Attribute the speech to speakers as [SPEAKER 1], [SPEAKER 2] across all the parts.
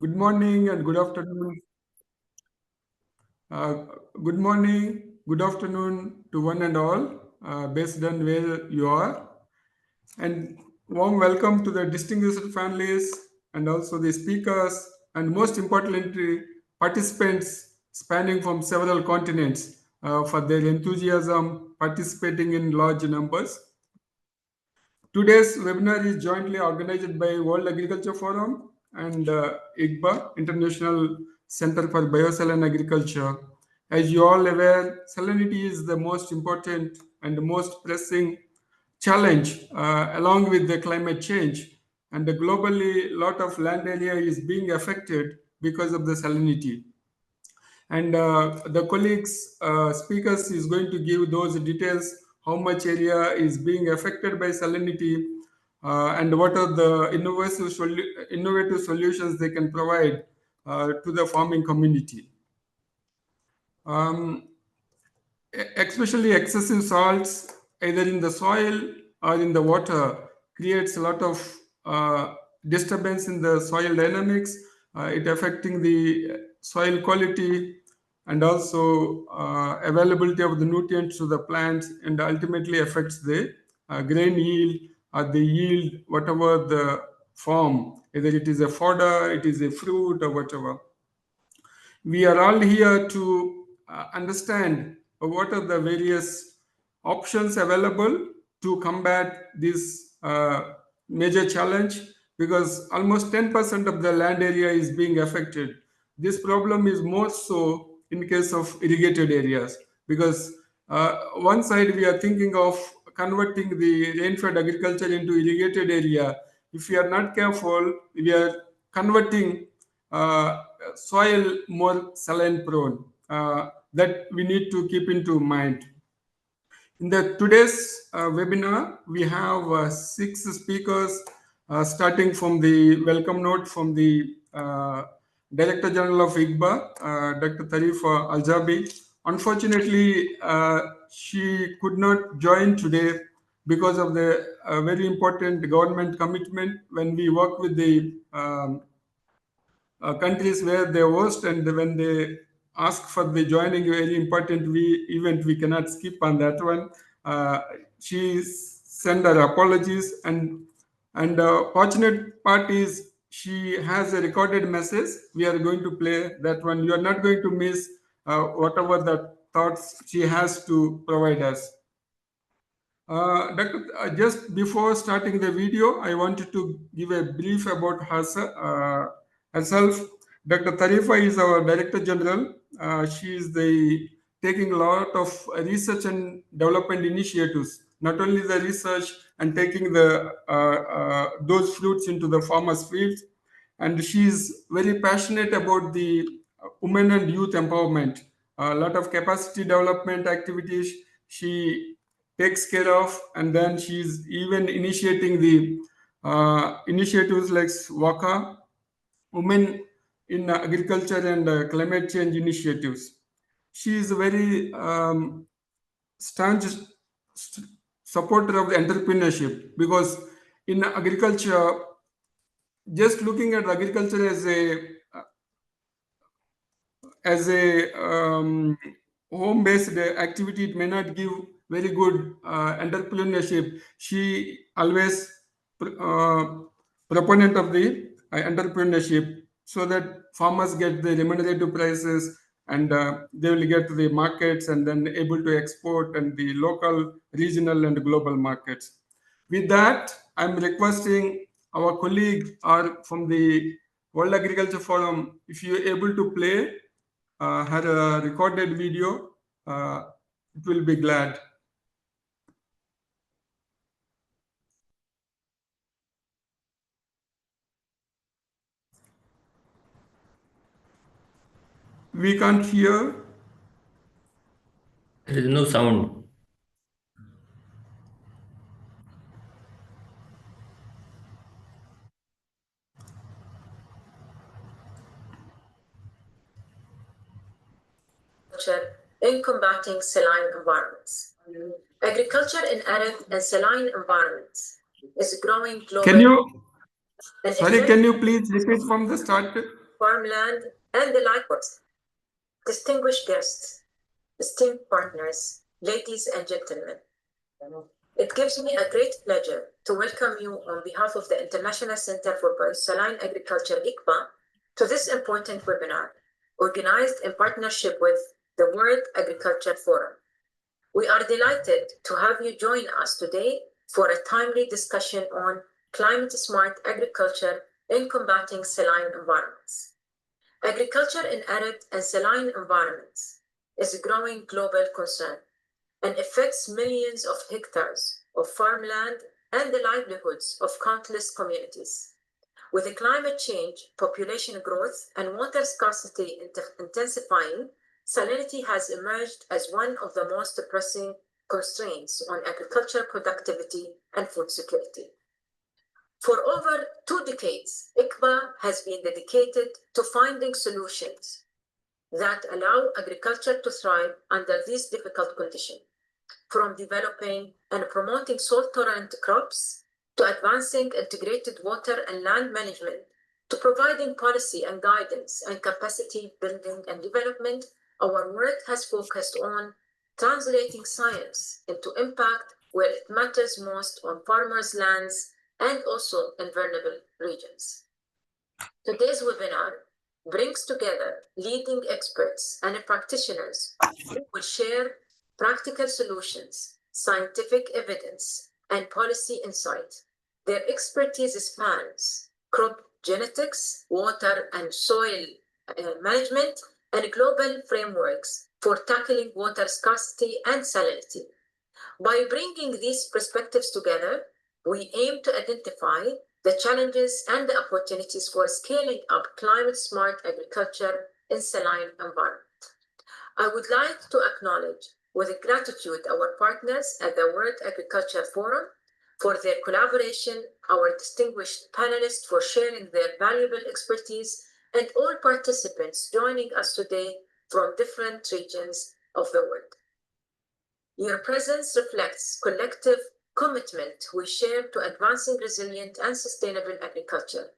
[SPEAKER 1] Good morning and good afternoon. Uh, Good morning, good afternoon to one and all, based on where you are. And warm welcome to the distinguished families and also the speakers and most importantly, participants spanning from several continents for their enthusiasm participating in large numbers. Today's webinar is jointly organized by World Agriculture Forum and IGBA, International Center for Biosaline Agriculture. As you all aware, salinity is the most important and the most pressing challenge along with the climate change. And globally, a lot of land area is being affected because of the salinity. And the colleagues, speakers is going to give those details, how much area is being affected by salinity, and what are the innovative solutions they can provide to the farming community. Especially excessive salts, either in the soil or in the water, creates a lot of disturbance in the soil dynamics. It affecting the soil quality and also availability of the nutrients to the plants, and ultimately affects the grain yield or the yield, whatever the form, either it is a fodder, it is a fruit or whatever. We are all here to understand what are the various options available to combat this major challenge, because almost 10% of the land area is being affected. This problem is more so in case of irrigated areas, because one side we are thinking of converting the rain-fed agriculture into irrigated area. If we are not careful, we are converting soil more saline prone. That we need to keep into mind. In the today's webinar, we have 6 speakers, starting from the welcome note from the Director General of IGBA, Dr. Tarifa AlZaabi. Unfortunately, she could not join today because of the very important government commitment when we work with the countries where they host, and when they ask for the joining a very important event, we cannot skip on that one. She sent her apologies, and fortunate part is she has a recorded message. We are going to play that one. You are not going to miss whatever the thoughts she has to provide us. Just before starting the video, I wanted to give a brief about herself. Dr. Tarifa is our Director General. She is taking a lot of research and development initiatives, not only the research and taking those fruits into the farmers' fields, and she is very passionate about the women and youth empowerment. A lot of capacity development activities she takes care of, and then she's even initiating the initiatives like WACA, Women in Agriculture and Climate Change Initiatives. She is a very staunch supporter of the entrepreneurship, because in agriculture, just looking at agriculture as a home-based activity, it may not give very good entrepreneurship. She always proponent of the entrepreneurship, so that farmers get the remunerative prices, and they will get to the markets and then able to export and the local, regional and global markets. With that, I'm requesting our colleague or from the World Agriculture Forum, if you're able to play her recorded video, it will be glad. We can't hear.
[SPEAKER 2] There is no sound.
[SPEAKER 3] In combating saline environments. Agriculture in arid and saline environments is growing globally.
[SPEAKER 1] Can you please repeat from the start?
[SPEAKER 3] farmland and the livelihoods. Distinguished guests, esteemed partners, ladies and gentlemen, it gives me a great pleasure to welcome you on behalf of the International Center for Saline Agriculture (ICPA) to this important webinar, organized in partnership with the World Agriculture Forum. We are delighted to have you join us today for a timely discussion on climate-smart agriculture in combating saline environments. Agriculture in arid and saline environments is a growing global concern and affects millions of hectares of farmland and the livelihoods of countless communities. With the climate change, population growth, and water scarcity intensifying, salinity has emerged as one of the most pressing constraints on agricultural productivity and food security. For over 2 decades, ICPA has been dedicated to finding solutions that allow agriculture to thrive under these difficult conditions, from developing and promoting salt-tolerant crops to advancing integrated water and land management to providing policy and guidance and capacity building and development. Our work has focused on translating science into impact where it matters most on farmers' lands and also in vulnerable regions. Today's webinar brings together leading experts and practitioners who will share practical solutions, scientific evidence, and policy insight. Their expertise spans crop genetics, water and soil management, and global frameworks for tackling water scarcity and salinity. By bringing these perspectives together, we aim to identify the challenges and the opportunities for scaling up climate-smart agriculture in saline environment. I would like to acknowledge with gratitude our partners at the World Agriculture Forum for their collaboration, our distinguished panelists for sharing their valuable expertise, and all participants joining us today from different regions of the world. Your presence reflects collective commitment we share to advancing resilient and sustainable agriculture.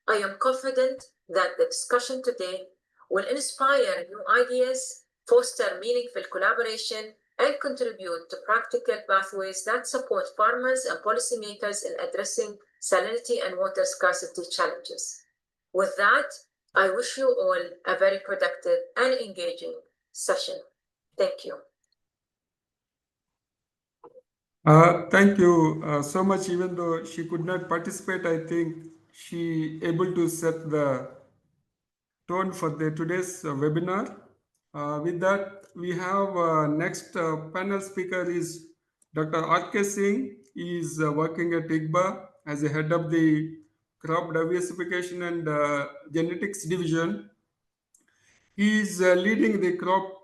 [SPEAKER 3] I am confident that the discussion today will inspire new ideas, foster meaningful collaboration, and contribute to practical pathways that support farmers and policymakers in addressing salinity and water scarcity challenges. With that, I wish you all a very productive and engaging session. Thank you.
[SPEAKER 1] Thank you so much. Even though she could not participate, I think she able to set the tone for today's webinar. With that, we have next panel speaker is Dr. R.K. Singh. He is working at ICPA as a head of the crop diversification and genetics division. He is leading the crop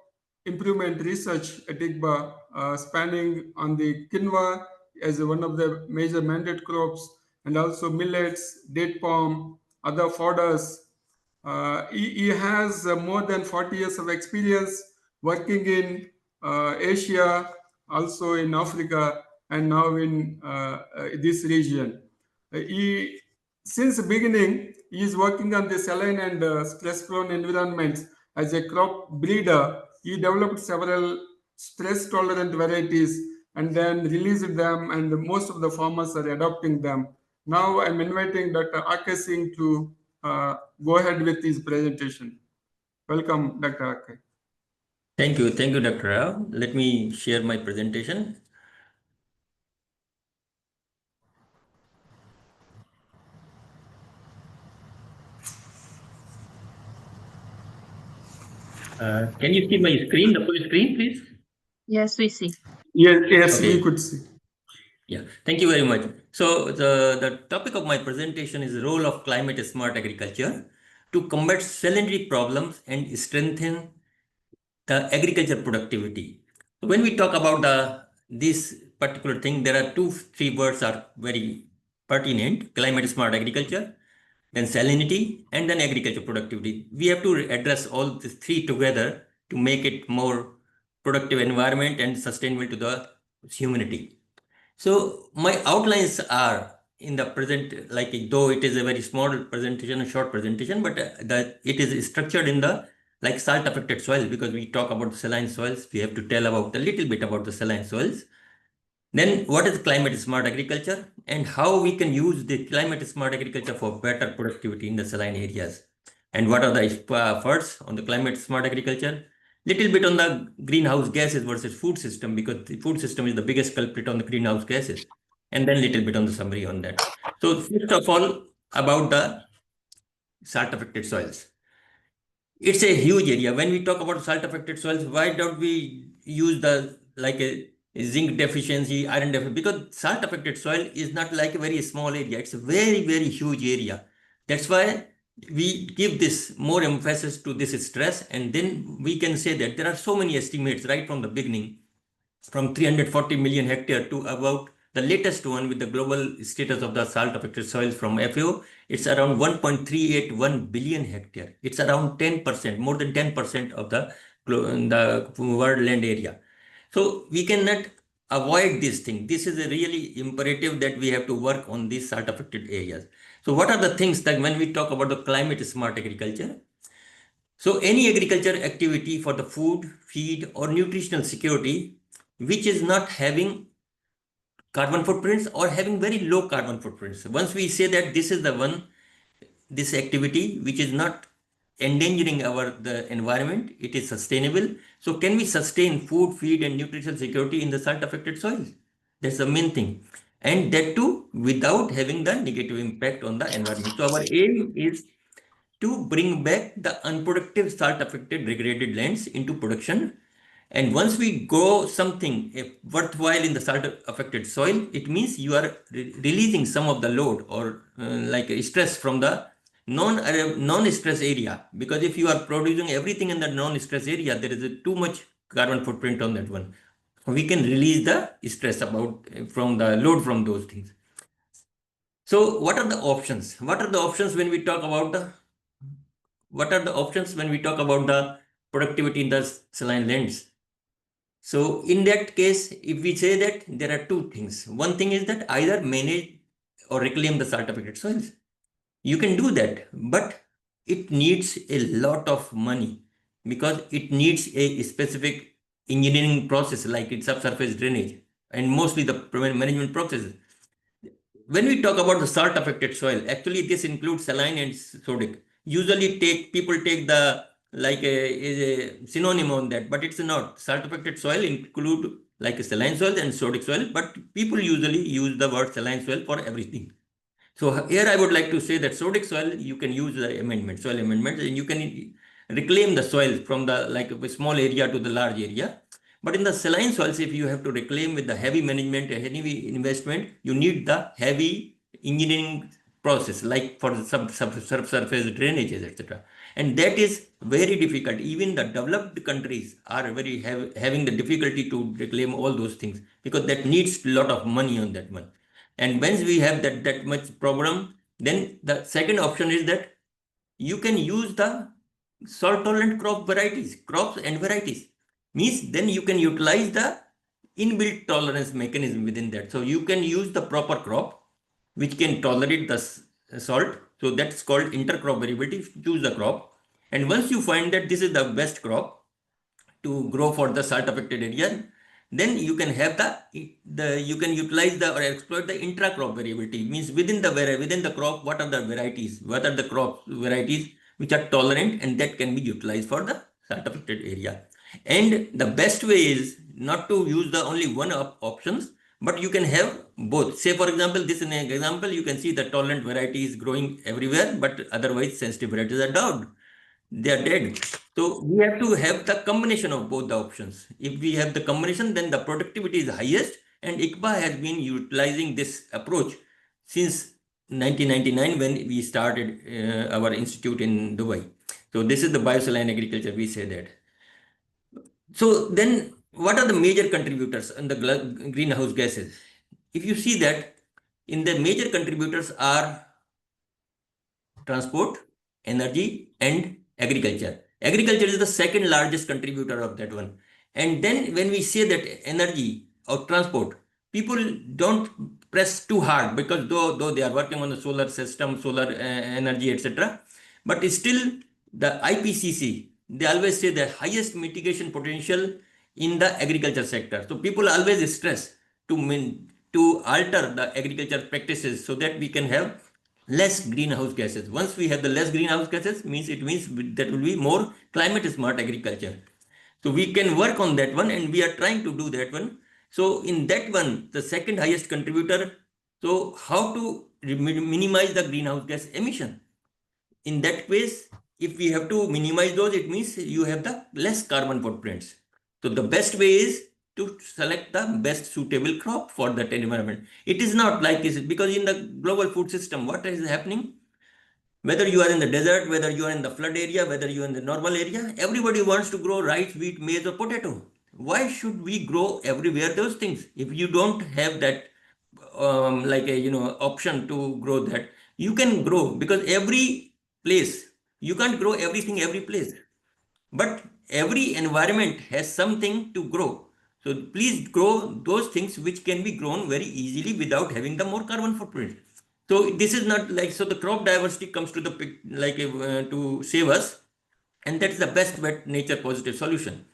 [SPEAKER 1] improvement research at ICPA, spanning on the quinoa as one of the major mandate crops, and also millets, date palm, other fodders. He has more than 40 years of experience working in Asia, also in Africa, and now in this region. Since the beginning, he is working on the saline and stress-prone environments. As a crop breeder, he developed several stress-tolerant varieties and then released them, and most of the farmers are adopting them. Now I'm inviting Dr. R.K. Singh to go ahead with his presentation. Welcome, Dr. R.K.
[SPEAKER 2] Thank you, Dr. Rao. Let me share my presentation. Can you see my screen, the full screen, please?
[SPEAKER 4] Yes, we see.
[SPEAKER 1] Yes,
[SPEAKER 2] okay.
[SPEAKER 1] We could see.
[SPEAKER 2] Yeah, thank you very much. So the topic of my presentation is the role of climate-smart agriculture to combat salinity problems and strengthen the agriculture productivity. When we talk about this particular thing, there are 2-3 words are very pertinent: climate-smart agriculture, then salinity, and then agriculture productivity. We have to address all these 3 together to make it more productive environment and sustainable to the humanity. So my outlines are in the present, like though it is a very small presentation, a short presentation, but that it is structured in the like salt affected soil, because we talk about saline soils, we have to tell about a little bit about the saline soils. Then what is climate smart agriculture and how we can use the climate smart agriculture for better productivity in the saline areas. And what are the efforts on the climate smart agriculture? Little bit on the greenhouse gases versus food system, because the food system is the biggest culprit on the greenhouse gases. And then little bit on the summary on that. So first of all, about the salt affected soils. It's a huge area. When we talk about salt affected soils, why don't we use the like a zinc deficiency, iron deficiency? Because salt affected soil is not like a very small area. It's a very, very huge area. That's why we give this more emphasis to this stress. And then we can say that there are so many estimates right from the beginning, from 340 million hectare to about the latest one with the global status of the salt affected soils from FAO, it's around 1.381 billion hectare. It's around 10%, more than 10% of the world land area. So we cannot avoid this thing. This is a really imperative that we have to work on these salt affected areas. So what are the things that when we talk about the climate smart agriculture? So any agriculture activity for the food, feed or nutritional security, which is not having carbon footprints or having very low carbon footprints. Once we say that this is the one, this activity which is not endangering the environment, it is sustainable. So can we sustain food, feed and nutritional security in the salt affected soils? That's the main thing. And that too without having the negative impact on the environment. So our aim is to bring back the unproductive salt affected degraded lands into production. And once we grow something worthwhile in the salt affected soil, it means you are releasing some of the load or like stress from the non-stress area. Because if you are producing everything in the non-stress area, there is too much carbon footprint on that one. We can release the stress from the load from those things. So what are the options? What are the options when we talk about the productivity in the saline lands? So in that case, if we say that there are two things. One thing is that either manage or reclaim the salt affected soils. You can do that, but it needs a lot of money because it needs a specific engineering process like its subsurface drainage and mostly the management processes. When we talk about the salt affected soil, actually this includes saline and sodic. Usually people take the like a synonym on that, but it's not. Salt affected soil include like a saline soil and sodic soil, but people usually use the word saline soil for everything. So here I would like to say that sodic soil, you can use the soil amendments, and you can reclaim the soil from the like a small area to the large area. But in the saline soils, if you have to reclaim with the heavy management, heavy investment, you need the heavy engineering process, like for the subsurface drainages, etc. And that is very difficult. Even the developed countries are having the difficulty to reclaim all those things because that needs a lot of money on that one. And once we have that much problem, then the second option is that you can use the salt-tolerant crops and varieties. Means then you can utilize the inbuilt tolerance mechanism within that. So you can use the proper crop which can tolerate the salt. So that's called intercrop variability. Choose the crop. And once you find that this is the best crop to grow for the salt affected area, then you can have you can utilize or exploit the intra-crop variability. Means within the crop, what are the varieties? What are the crop varieties which are tolerant and that can be utilized for the salt affected area? And the best way is not to use the only one options, but you can have both. Say for example, this is an example. You can see the tolerant variety is growing everywhere, but otherwise sensitive varieties are down. They are dead. So we have to have the combination of both the options. If we have the combination, then the productivity is highest. And ICBA has been utilizing this approach since 1999 when we started our institute in Dubai. So this is the biosaline agriculture, we say that. So then what are the major contributors in the greenhouse gases? If you see that in the major contributors are transport, energy and agriculture. Agriculture is the second largest contributor of that one. And then when we say that energy or transport, people don't press too hard, because though they are working on the solar system, solar energy, etc., but still the IPCC, they always say the highest mitigation potential in the agriculture sector. So people always stress to alter the agriculture practices so that we can have less greenhouse gases. Once we have the less greenhouse gases, means that will be more climate smart agriculture. So we can work on that one, and we are trying to do that one. So in that one, the second highest contributor, so how to minimize the greenhouse gas emission? In that case, if we have to minimize those, it means you have the less carbon footprints. So the best way is to select the best suitable crop for that environment. It is not like this, because in the global food system, what is happening? Whether you are in the desert, whether you are in the flood area, whether you are in the normal area, everybody wants to grow rice, wheat, maize, or potato. Why should we grow everywhere those things? If you don't have that option to grow that, you can grow, because every place, you can't grow everything every place, but every environment has something to grow. So please grow those things which can be grown very easily without having the more carbon footprint. So this is not like, so the crop diversity comes to the to save us, and that's the best wet nature positive solution.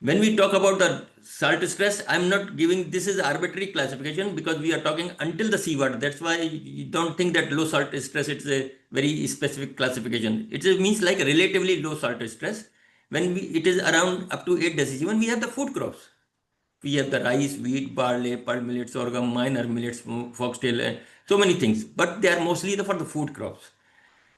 [SPEAKER 2] When we talk about the salt stress, I'm not giving, this is arbitrary classification, because we are talking until the seawater. That's why you don't think that low salt stress, it's a very specific classification. It means like a relatively low salt stress. When it is around up to 8 decibel, we have the food crops. We have the rice, wheat, barley, pearl millet, sorghum, minor millets, foxtail, so many things, but they are mostly for the food crops.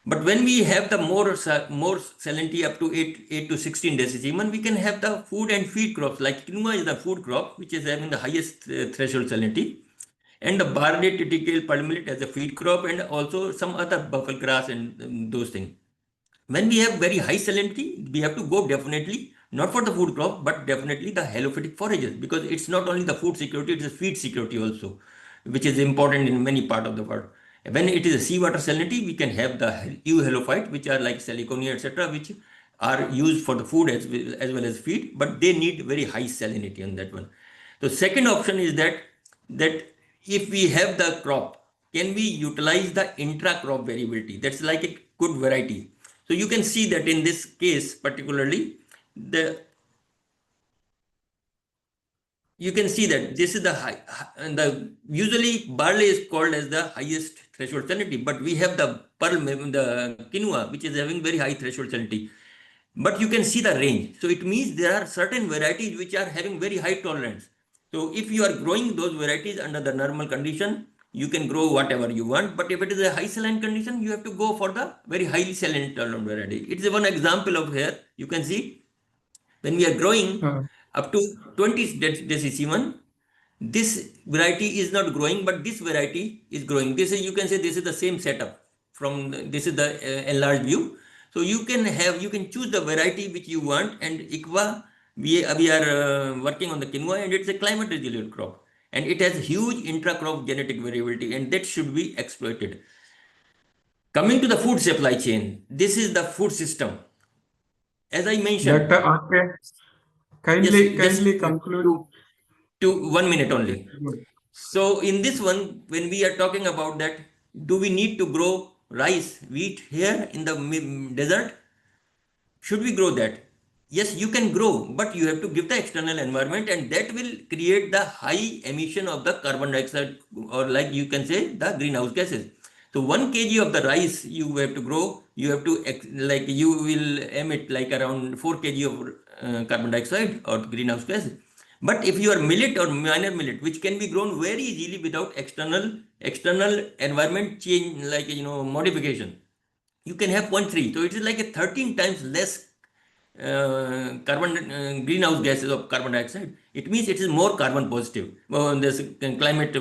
[SPEAKER 2] But when we have the more salinity up to 8 to 16 decibel, we can have the food and feed crops. Like quinoa is the food crop, which is having the highest threshold salinity, and the barley, triticale, pearl millet as a feed crop, and also some other buffalo grass and those things. When we have very high salinity, we have to go definitely not for the food crop, but definitely the halophytic forages, because it's not only the food security, it's a feed security also, which is important in many parts of the world. When it is a seawater salinity, we can have the euhalophyte, which are like saliconia, etc., which are used for the food as well as feed, but they need very high salinity on that one. The second option is that if we have the crop, can we utilize the intra-crop variability? That's like a good variety. So you can see that in this case particularly, you can see that this is the high, usually barley is called as the highest threshold salinity, but we have the quinoa, which is having very high threshold salinity. But you can see the range. So it means there are certain varieties which are having very high tolerance. So if you are growing those varieties under the normal condition, you can grow whatever you want. But if it is a high saline condition, you have to go for the very highly saline tolerant variety. It is one example of here. You can see when we are growing up to 20 decibel, this variety is not growing, but this variety is growing. This is, you can say, this is the same setup. This is the enlarged view. So you can choose the variety which you want, and ICVA, we are working on the quinoa, and it's a climate resilient crop, and it has huge intra-crop genetic variability, and that should be exploited. Coming to the food supply chain, this is the food system. As I mentioned,
[SPEAKER 1] Dr. R.K., kindly conclude.
[SPEAKER 2] To 1 minute only. So in this one, when we are talking about that, do we need to grow rice, wheat here in the desert? Should we grow that? Yes, you can grow, but you have to give the external environment, and that will create the high emission of the carbon dioxide, or like you can say the greenhouse gases. So 1 kg of the rice you have to grow, you have to, like, you will emit like around 4 kg of carbon dioxide or greenhouse gases. But if you are millet or minor millet, which can be grown very easily without external environment change, like, modification, you can have 0.3. So it is like a 13 times less greenhouse gases of carbon dioxide. It means it is more carbon positive. This climate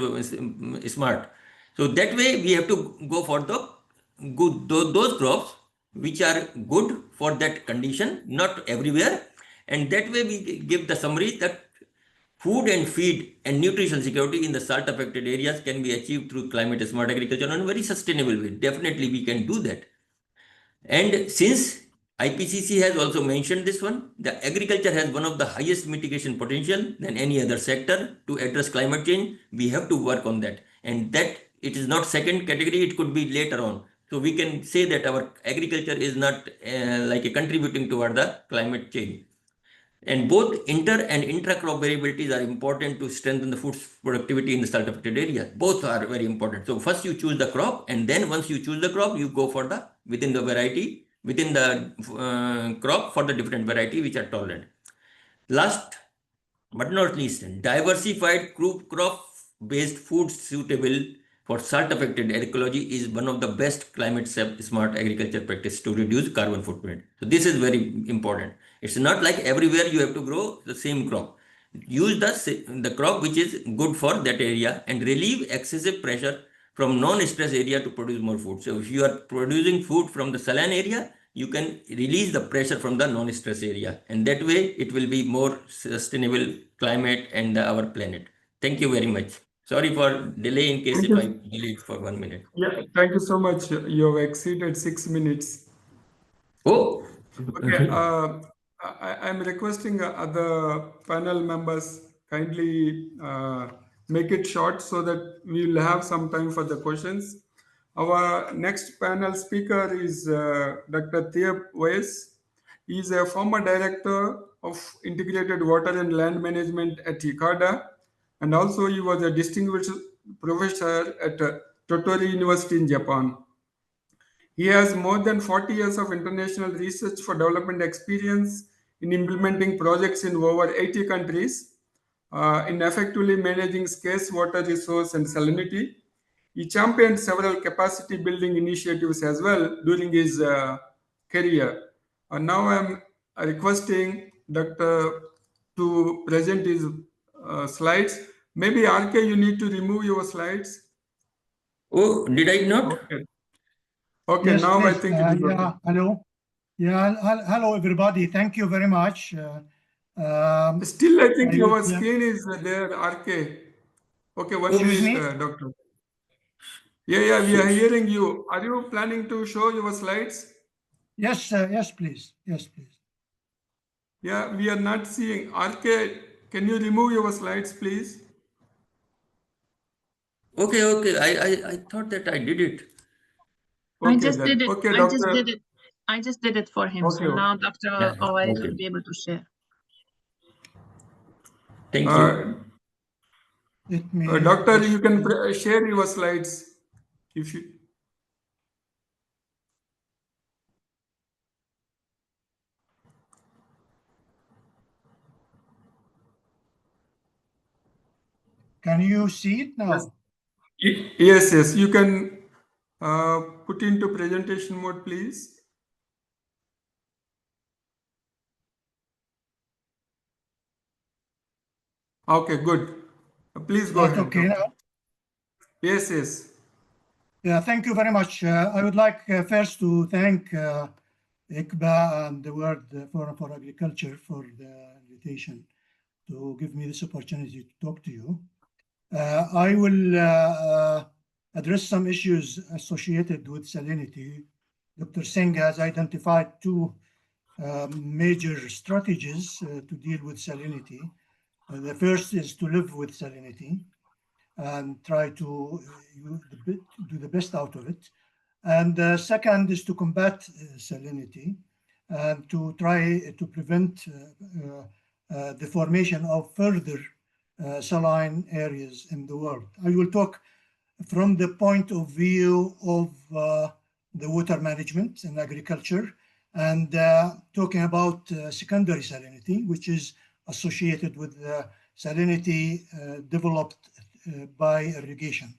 [SPEAKER 2] smart. So that way we have to go for those crops which are good for that condition, not everywhere. And that way we give the summary that food and feed and nutrition security in the salt affected areas can be achieved through climate smart agriculture in a very sustainable way. Definitely we can do that. And since IPCC has also mentioned this one, the agriculture has one of the highest mitigation potential than any other sector to address climate change. We have to work on that. and that it is not second category, it could be later on. So we can say that our agriculture is not like a contributing toward the climate change. And both inter and intra-crop variabilities are important to strengthen the food productivity in the salt-affected area. Both are very important. So first you choose the crop, and then once you choose the crop, you go for the within the variety, within the crop for the different variety which are tolerant. Last but not least, diversified crop-based food suitable for salt-affected ecology is one of the best climate-smart agriculture practice to reduce carbon footprint. So this is very important. It's not like everywhere you have to grow the same crop. Use the crop which is good for that area and relieve excessive pressure from non-stress area to produce more food. So if you are producing food from the saline area, you can release the pressure from the non-stress area, and that way it will be more sustainable climate and our planet. Thank you very much. Sorry for delay in case if I delayed for 1 minute.
[SPEAKER 1] Yeah, thank you so much. You have exceeded 6 minutes.
[SPEAKER 2] Oh,
[SPEAKER 1] Okay, I'm requesting other panel members kindly make it short so that we will have some time for the questions. Our next panel speaker is Dr. Theib Oweis. He is a former director of integrated water and land management at ICADA, and also he was a distinguished professor at Tottori University in Japan. He has more than 40 years of international research for development experience in implementing projects in over 80 countries in effectively managing scarce water resource and salinity. He championed several capacity building initiatives as well during his career. Now I'm requesting Dr. to present his slides. Maybe RK, you need to remove your slides.
[SPEAKER 2] oh, did I not?
[SPEAKER 1] Okay. Okay,
[SPEAKER 4] Yes,
[SPEAKER 1] now I
[SPEAKER 4] please.
[SPEAKER 1] think it is okay.
[SPEAKER 4] Yeah, hello. Yeah, hello, everybody. Thank you very much.
[SPEAKER 1] Still, I think
[SPEAKER 4] I
[SPEAKER 1] your
[SPEAKER 4] will-
[SPEAKER 1] screen is there, RK. Okay, one
[SPEAKER 4] Excuse
[SPEAKER 1] minute,
[SPEAKER 4] me?
[SPEAKER 1] Doctor. Yeah, we are hearing you. Are you planning to show your slides?
[SPEAKER 4] Yes, yes, please. Yes, please.
[SPEAKER 1] Yeah, we are not seeing. RK, can you remove your slides, please?
[SPEAKER 2] Okay, I thought that I did it.
[SPEAKER 1] Okay,
[SPEAKER 5] I just
[SPEAKER 1] then.
[SPEAKER 5] did it.
[SPEAKER 1] Okay,
[SPEAKER 5] I
[SPEAKER 1] Doctor.
[SPEAKER 5] just did it. I just did it for him.
[SPEAKER 1] Okay,
[SPEAKER 5] So
[SPEAKER 1] okay.
[SPEAKER 5] now Dr.
[SPEAKER 2] Yeah,
[SPEAKER 5] Oweis
[SPEAKER 2] okay.
[SPEAKER 5] will be able to share.
[SPEAKER 2] Thank you.
[SPEAKER 4] Let me
[SPEAKER 1] Doctor,
[SPEAKER 4] just,
[SPEAKER 1] you can share your slides if you.
[SPEAKER 4] can you see it now?
[SPEAKER 1] Yes, you can put into presentation mode, please. Okay, good. Please go
[SPEAKER 4] Is that
[SPEAKER 1] ahead.
[SPEAKER 4] okay
[SPEAKER 1] Doctor.
[SPEAKER 4] now?
[SPEAKER 1] Yes.
[SPEAKER 4] Yeah, thank you very much. I would like first to thank ICBA and the World Forum for Agriculture for the invitation to give me this opportunity to talk to you. I will address some issues associated with salinity. Dr. Singh has identified two major strategies to deal with salinity. The first is to live with salinity and try to do the best out of it. And the second is to combat salinity and to try to prevent the formation of further saline areas in the world. I will talk from the point of view of the water management and agriculture, and talking about secondary salinity, which is associated with salinity developed by irrigation.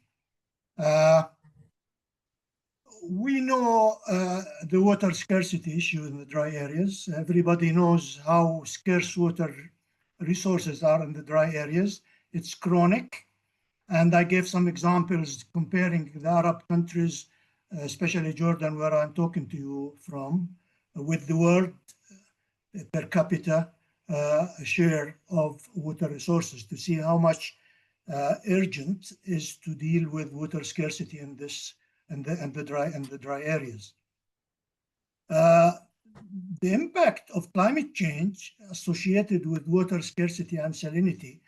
[SPEAKER 4] We know the water scarcity issue in the dry areas. Everybody knows how scarce water resources are in the dry areas. It's chronic. And I gave some examples comparing the Arab countries, especially Jordan, where I'm talking to you from, with the world per capita share of water resources to see how much urgent is to deal with water scarcity in this and the dry areas. The impact of climate change associated with water scarcity and salinity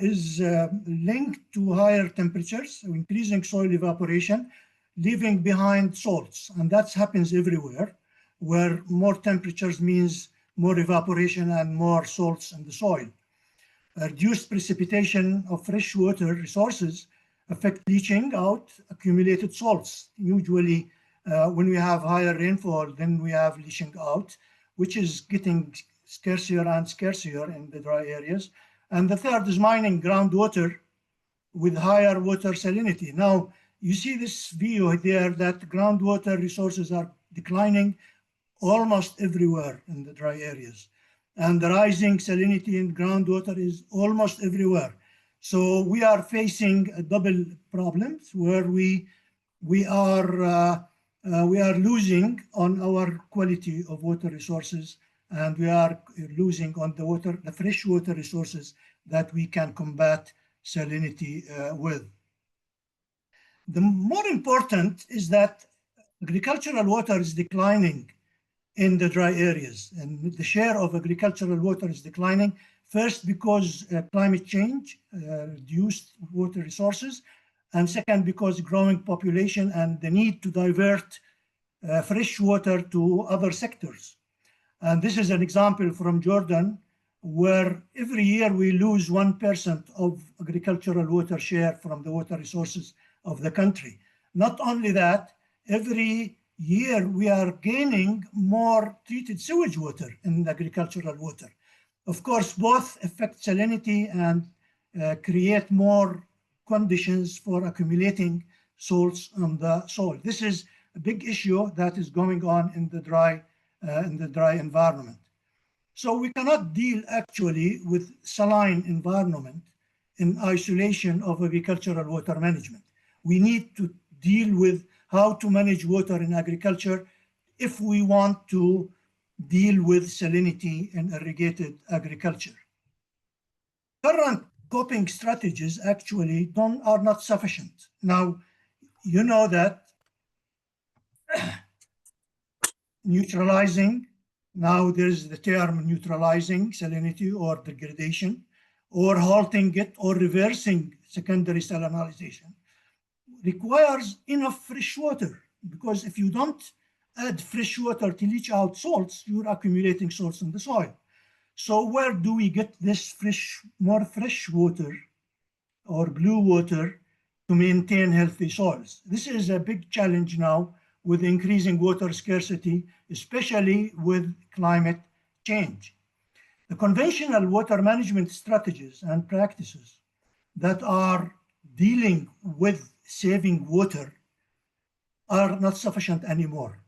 [SPEAKER 4] is linked to higher temperatures, increasing soil evaporation, leaving behind salts. And that happens everywhere, where more temperatures means more evaporation and more salts in the soil. Reduced precipitation of freshwater resources affect leaching out accumulated salts. Usually, when we have higher rainfall, then we have leaching out, which is getting scarcer and scarcer in the dry areas. And the third is mining groundwater with higher water salinity. Now, you see this view there that groundwater resources are declining almost everywhere in the dry areas. And the rising salinity in groundwater is almost everywhere. So we are facing a double problems where we are losing on our quality of water resources, and we are losing on the freshwater resources that we can combat salinity with. The more important is that agricultural water is declining in the dry areas, and the share of agricultural water is declining, first because climate change reduced water resources, and second because growing population and the need to divert fresh water to other sectors. And this is an example from Jordan, where every year we lose 1% of agricultural water share from the water resources of the country. Not only that, every year we are gaining more treated sewage water in agricultural water. Of course, both affect salinity and create more conditions for accumulating salts on the soil. This is a big issue that is going on in the dry environment. So we cannot deal actually with saline environment in isolation of agricultural water management. We need to deal with how to manage water in agriculture if we want to deal with salinity in irrigated agriculture. Current coping strategies actually are not sufficient. Now, you know that neutralizing, now there's the term neutralizing salinity or degradation, or halting it or reversing secondary salinization, requires enough fresh water, because if you don't add fresh water to leach out salts, you're accumulating salts in the soil. So where do we get this more fresh water or blue water to maintain healthy soils? This is a big challenge now with increasing water scarcity, especially with climate change. The conventional water management strategies and practices that are dealing with saving water are not sufficient anymore.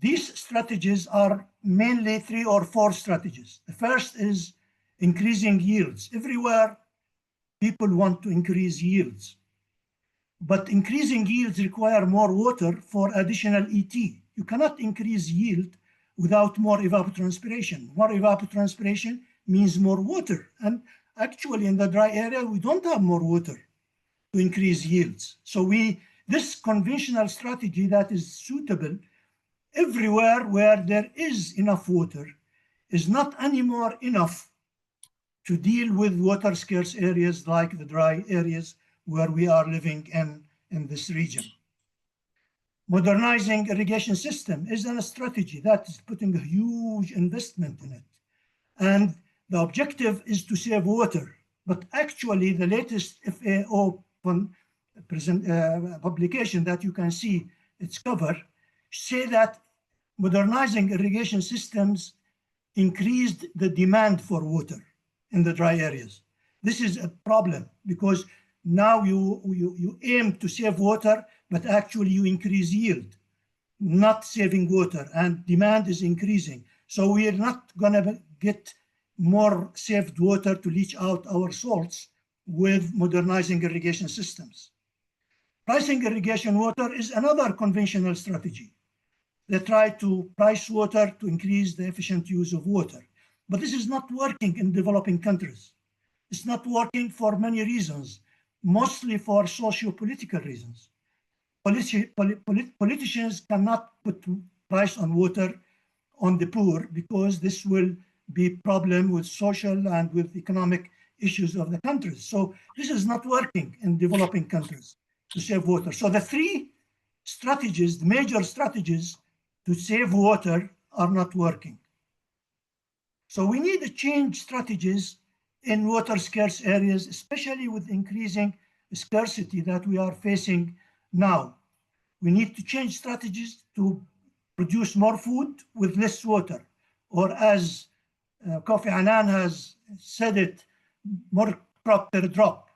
[SPEAKER 4] These strategies are mainly 3 or 4 strategies. The first is increasing yields. Everywhere, people want to increase yields. But increasing yields require more water for additional ET. You cannot increase yield without more evapotranspiration. More evapotranspiration means more water. And actually, in the dry area, we don't have more water to increase yields. So this conventional strategy that is suitable everywhere where there is enough water is not anymore enough to deal with water scarce areas like the dry areas where we are living in this region. Modernizing irrigation system is a strategy that is putting a huge investment in it. And the objective is to save water. But actually, the latest FAO publication that you can see its cover say that modernizing irrigation systems increased the demand for water in the dry areas. This is a problem because now you aim to save water, but actually you increase yield, not saving water, and demand is increasing. So we are not going to get more saved water to leach out our salts with modernizing irrigation systems. Pricing irrigation water is another conventional strategy. They try to price water to increase the efficient use of water. But this is not working in developing countries. It's not working for many reasons, mostly for socio-political reasons. Politicians cannot put price on water on the poor because this will be problem with social and with economic issues of the countries. So this is not working in developing countries to save water. So the three strategies, the major strategies to save water are not working. So we need to change strategies in water scarce areas, especially with increasing scarcity that we are facing now. We need to change strategies to produce more food with less water, or as Kofi Annan has said it, more crop per drop,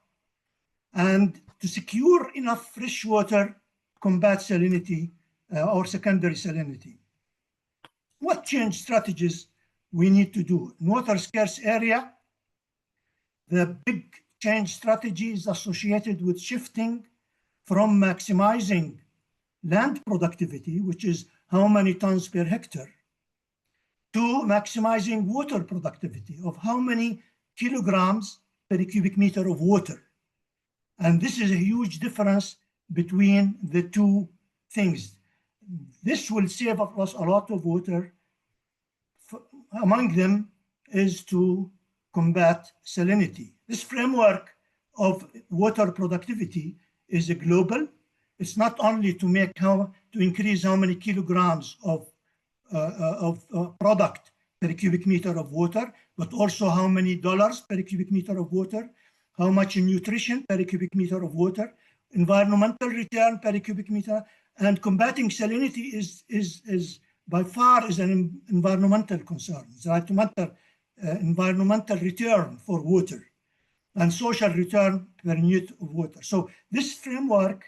[SPEAKER 4] and to secure enough fresh water, combat salinity or secondary salinity. What change strategies we need to do? In water scarce area, the big change strategy is associated with shifting from maximizing land productivity, which is how many tons per hectare, to maximizing water productivity of how many kilograms per cubic meter of water. And this is a huge difference between the two things. This will save us a lot of water. Among them is to combat salinity. This framework of water productivity is a global. It's not only to increase how many kilograms of product per cubic meter of water, but also how many dollars per cubic meter of water, how much in nutrition per cubic meter of water, environmental return per cubic meter, and combating salinity is by far is an environmental concern. It's environmental return for water and social return per unit of water. So this framework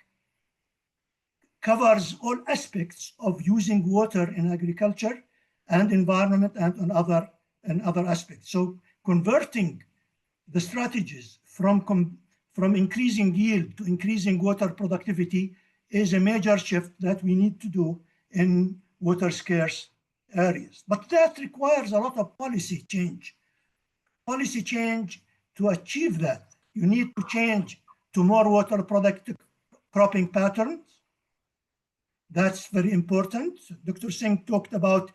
[SPEAKER 4] covers all aspects of using water in agriculture and environment and on other aspects. So converting the strategies from increasing yield to increasing water productivity is a major shift that we need to do in water scarce areas. But that requires a lot of policy change. Policy change to achieve that. You need to change to more water productive cropping patterns. That's very important. Dr. Singh talked about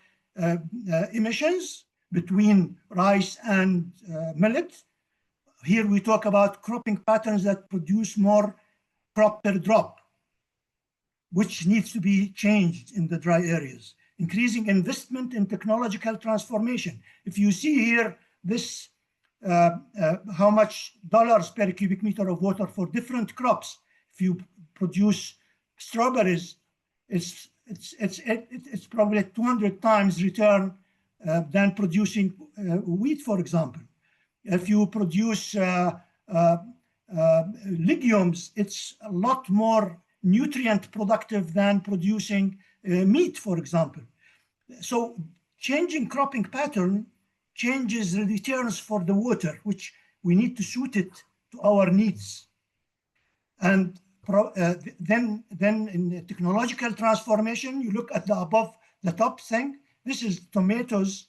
[SPEAKER 4] emissions between rice and millet. Here we talk about cropping patterns that produce more crop per drop, which needs to be changed in the dry areas. Increasing investment in technological transformation. If you see here this, how much dollars per cubic meter of water for different crops. If you produce strawberries, it's probably 200 times return than producing wheat, for example. If you produce legumes, it's a lot more nutrient productive than producing meat, for example. So changing cropping pattern changes the returns for the water, which we need to suit it to our needs. And then in the technological transformation, you look at the top thing. This is tomatoes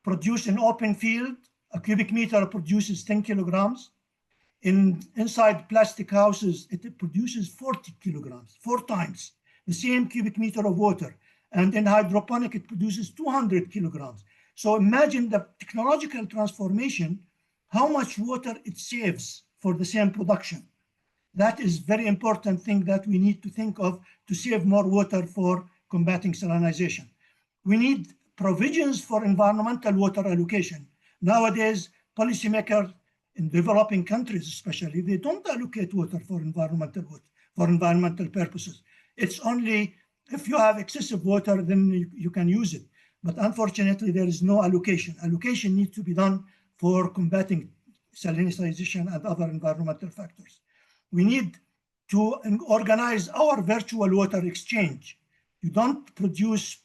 [SPEAKER 4] produced in open field. A cubic meter produces 10 kilograms. Inside plastic houses, it produces 40 kilograms, 4 times the same cubic meter of water. And in hydroponic, it produces 200 kilograms. So imagine the technological transformation, how much water it saves for the same production. That is very important thing that we need to think of to save more water for combating salinization. We need provisions for environmental water allocation. Nowadays, policymakers in developing countries especially, they don't allocate water for environmental purposes. It's only if you have excessive water, then you can use it. But unfortunately, there is no allocation. Allocation needs to be done for combating salinization and other environmental factors. We need to organize our virtual water exchange. You don't produce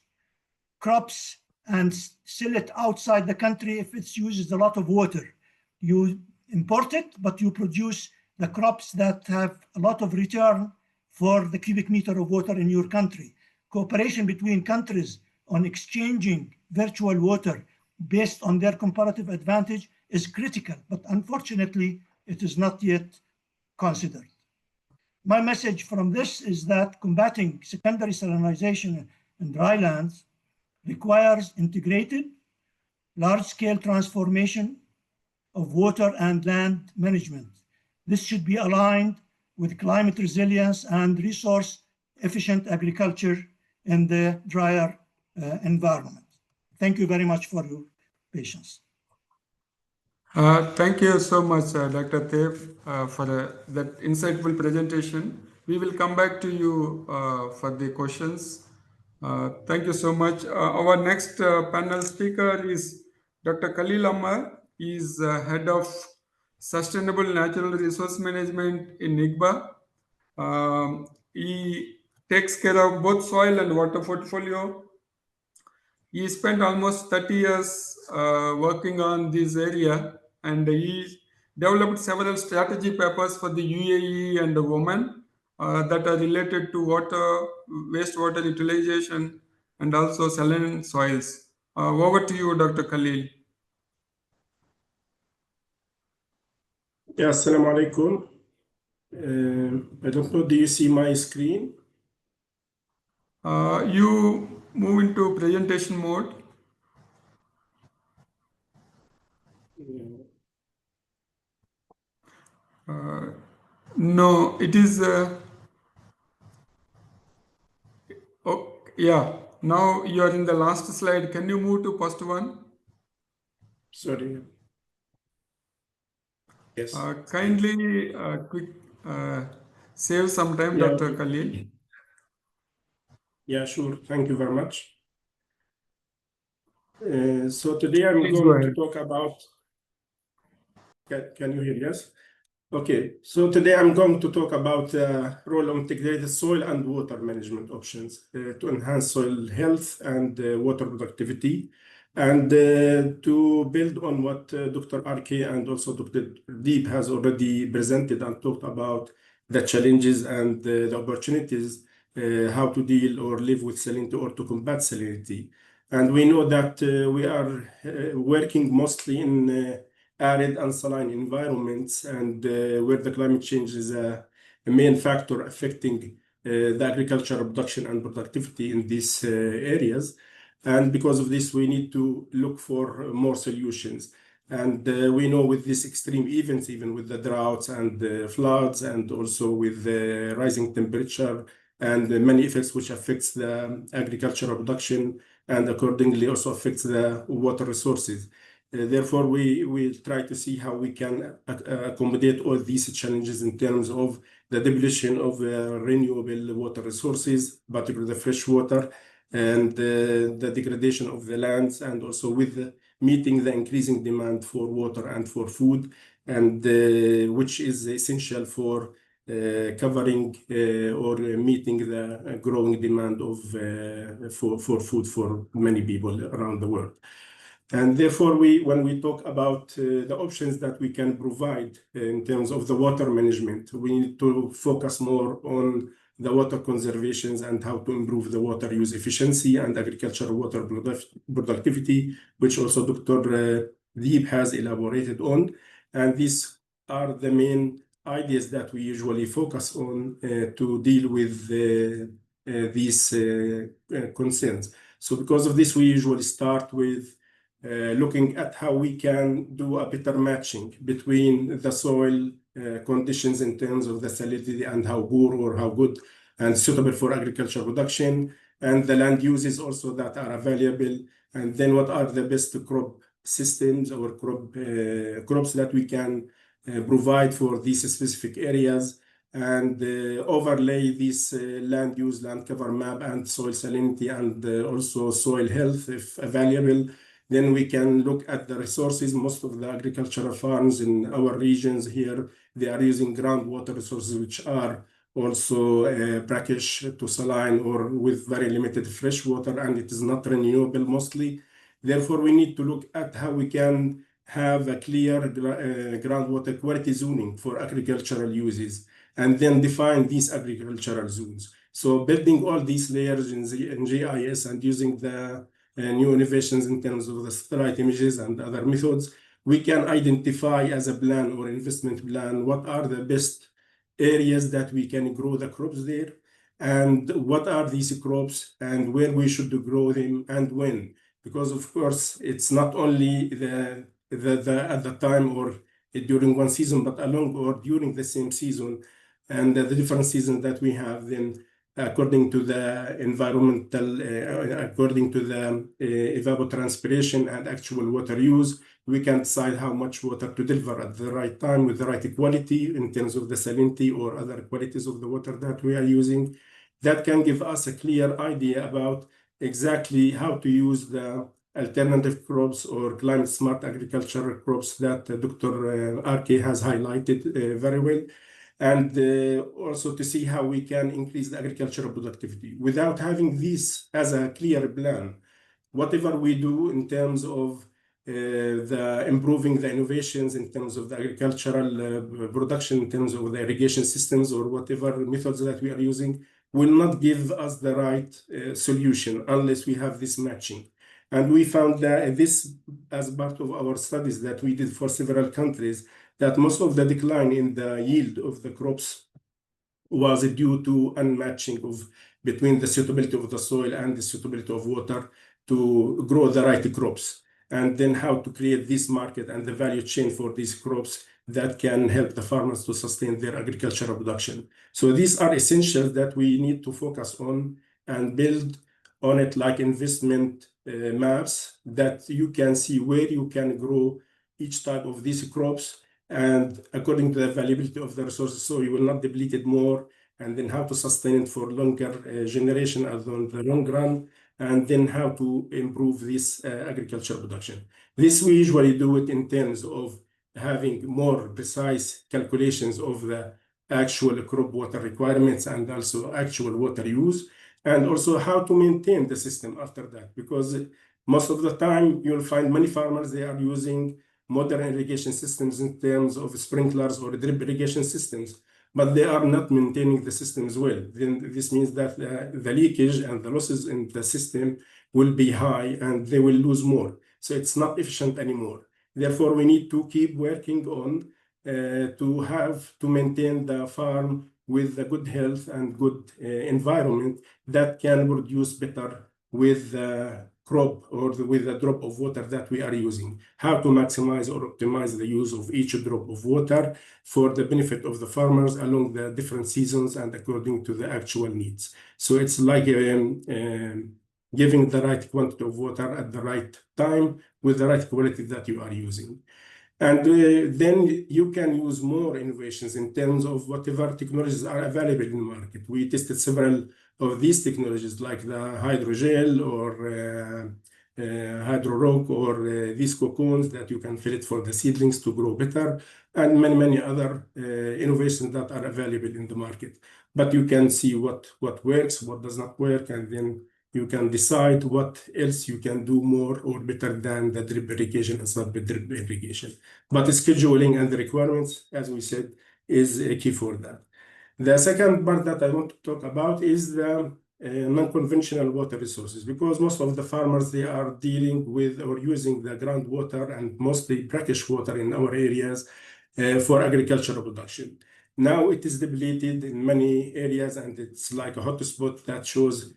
[SPEAKER 4] crops and sell it outside the country if it uses a lot of water. You import it, but you produce the crops that have a lot of return for the cubic meter of water in your country. Cooperation between countries on exchanging virtual water based on their comparative advantage is critical, but unfortunately, it is not yet considered. My message from this is that combating secondary salinization in drylands requires integrated large-scale transformation of water and land management. This should be aligned with climate resilience and resource-efficient agriculture in the drier environment. Thank you very much for your patience.
[SPEAKER 1] Thank you so much, Dr. Theib, for that insightful presentation. We will come back to you for the questions. Thank you so much. Our next panel speaker is Dr. Khalil Ahmad. He is Head of Sustainable Natural Resource Management in ICBA. He takes care of both soil and water portfolio. He spent almost 30 years working on this area, and he developed several strategy papers for the UAE and Oman that are related to water, wastewater utilization, and also saline soils. Over to you, Dr. Khalil.
[SPEAKER 6] Yeah, assalamu alaikum. I don't know, do you see my screen?
[SPEAKER 1] You move into presentation mode. No, it is. Oh, yeah. Now you are in the last slide. Can you move to first one?
[SPEAKER 6] Sorry. Yes.
[SPEAKER 1] Kindly quick save some time,
[SPEAKER 6] Yeah,
[SPEAKER 1] Dr.
[SPEAKER 6] okay.
[SPEAKER 1] Khalil.
[SPEAKER 6] Yeah, sure. Thank you very much. So today I'm
[SPEAKER 1] Please go
[SPEAKER 6] going to
[SPEAKER 1] ahead.
[SPEAKER 6] talk about. Can you hear? Yes. Okay. So today I'm going to talk about the role of integrated soil and water management options to enhance soil health and water productivity, and to build on what Dr. RK and also Dr. Theib has already presented and talked about the challenges and the opportunities, how to deal or live with salinity or to combat salinity. And we know that we are working mostly in arid and saline environments, and where the climate change is a main factor affecting the agricultural production and productivity in these areas. And because of this, we need to look for more solutions. And we know with these extreme events, even with the droughts and the floods, and also with the rising temperature and many effects which affects the agricultural production and accordingly also affects the water resources. Therefore, we will try to see how we can accommodate all these challenges in terms of the depletion of renewable water resources, particularly the fresh water, and the degradation of the lands, and also with meeting the increasing demand for water and for food, and which is essential for covering or meeting the growing demand of for food for many people around the world. And therefore, when we talk about the options that we can provide in terms of the water management, we need to focus more on the water conservations and how to improve the water use efficiency and agricultural water productivity, which also Dr. Theib has elaborated on. And these are the main ideas that we usually focus on to deal with these concerns. So because of this, we usually start with looking at how we can do a better matching between the soil conditions in terms of the salinity and how poor or how good and suitable for agricultural production, and the land uses also that are available, and then what are the best crop systems or crops that we can provide for these specific areas, and overlay this land use, land cover map, and soil salinity, and also soil health if available. Then we can look at the resources. Most of the agricultural farms in our regions here, they are using groundwater resources, which are also brackish to saline or with very limited fresh water, and it is not renewable mostly. Therefore, we need to look at how we can have a clear groundwater quality zoning for agricultural uses, and then define these agricultural zones. So building all these layers in GIS and using the new innovations in terms of the satellite images and other methods, we can identify as a plan or investment plan what are the best areas that we can grow the crops there, and what are these crops and where we should grow them and when. because of course it's not only the at the time or during one season, but along or during the same season, and the different seasons that we have. Then according to the environmental, according to the evapotranspiration and actual water use, we can decide how much water to deliver at the right time with the right quality in terms of the salinity or other qualities of the water that we are using. That can give us a clear idea about exactly how to use the alternative crops or climate smart agricultural crops that Dr. Arke has highlighted very well. And also to see how we can increase the agricultural productivity. Without having this as a clear plan, whatever we do in terms of the improving the innovations in terms of the agricultural production, in terms of the irrigation systems or whatever methods that we are using, will not give us the right solution unless we have this matching. And we found that this as part of our studies that we did for several countries, that most of the decline in the yield of the crops was due to unmatching of between the suitability of the soil and the suitability of water to grow the right crops, and then how to create this market and the value chain for these crops that can help the farmers to sustain their agricultural production. So these are essentials that we need to focus on and build on it, like investment maps that you can see where you can grow each type of these crops, and according to the availability of the resources, so you will not deplete it more, and then how to sustain it for longer generation as on the long run, and then how to improve this agricultural production. This we usually do it in terms of having more precise calculations of the actual crop water requirements and also actual water use, and also how to maintain the system after that, because most of the time you'll find many farmers, they are using modern irrigation systems in terms of sprinklers or drip irrigation systems, but they are not maintaining the systems well. Then this means that the leakage and the losses in the system will be high and they will lose more. So it's not efficient anymore. Therefore, we need to keep working on to maintain the farm with a good health and good environment that can produce better with the crop or with the drop of water that we are using. How to maximize or optimize the use of each drop of water for the benefit of the farmers along the different seasons and according to the actual needs. So it's like giving the right quantity of water at the right time with the right quality that you are using. And then you can use more innovations in terms of whatever technologies are available in the market. We tested several of these technologies like the hydrogel or hydro rock or these cocoons that you can fill it for the seedlings to grow better, and many other innovations that are available in the market. But you can see what works, what does not work, and then you can decide what else you can do more or better than the drip irrigation and sub-drip irrigation. But the scheduling and the requirements, as we said, is a key for that. The second part that I want to talk about is the non-conventional water resources, because most of the farmers, they are dealing with or using the groundwater and mostly brackish water in our areas for agricultural production. Now it is depleted in many areas, and it's like a hotspot that shows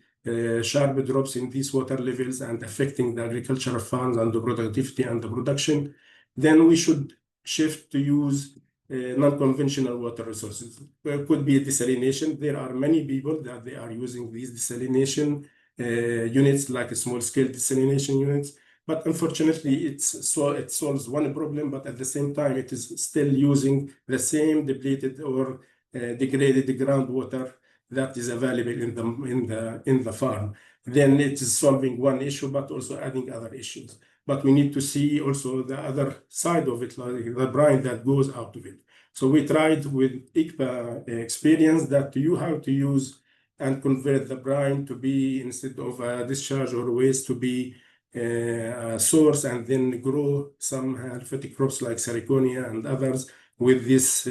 [SPEAKER 6] sharp drops in these water levels and affecting the agricultural farms and the productivity and the production. Then we should shift to use non-conventional water resources. It could be desalination. There are many people that they are using these desalination units, like small-scale desalination units. But unfortunately, it solves one problem, but at the same time, it is still using the same depleted or degraded groundwater that is available in the farm. Then it is solving one issue, but also adding other issues. But we need to see also the other side of it, like the brine that goes out of it. So we tried with ICPA experience that you have to use and convert the brine to be, instead of a discharge or waste, to be a source, and then grow some halophytic crops like Sariconia and others with this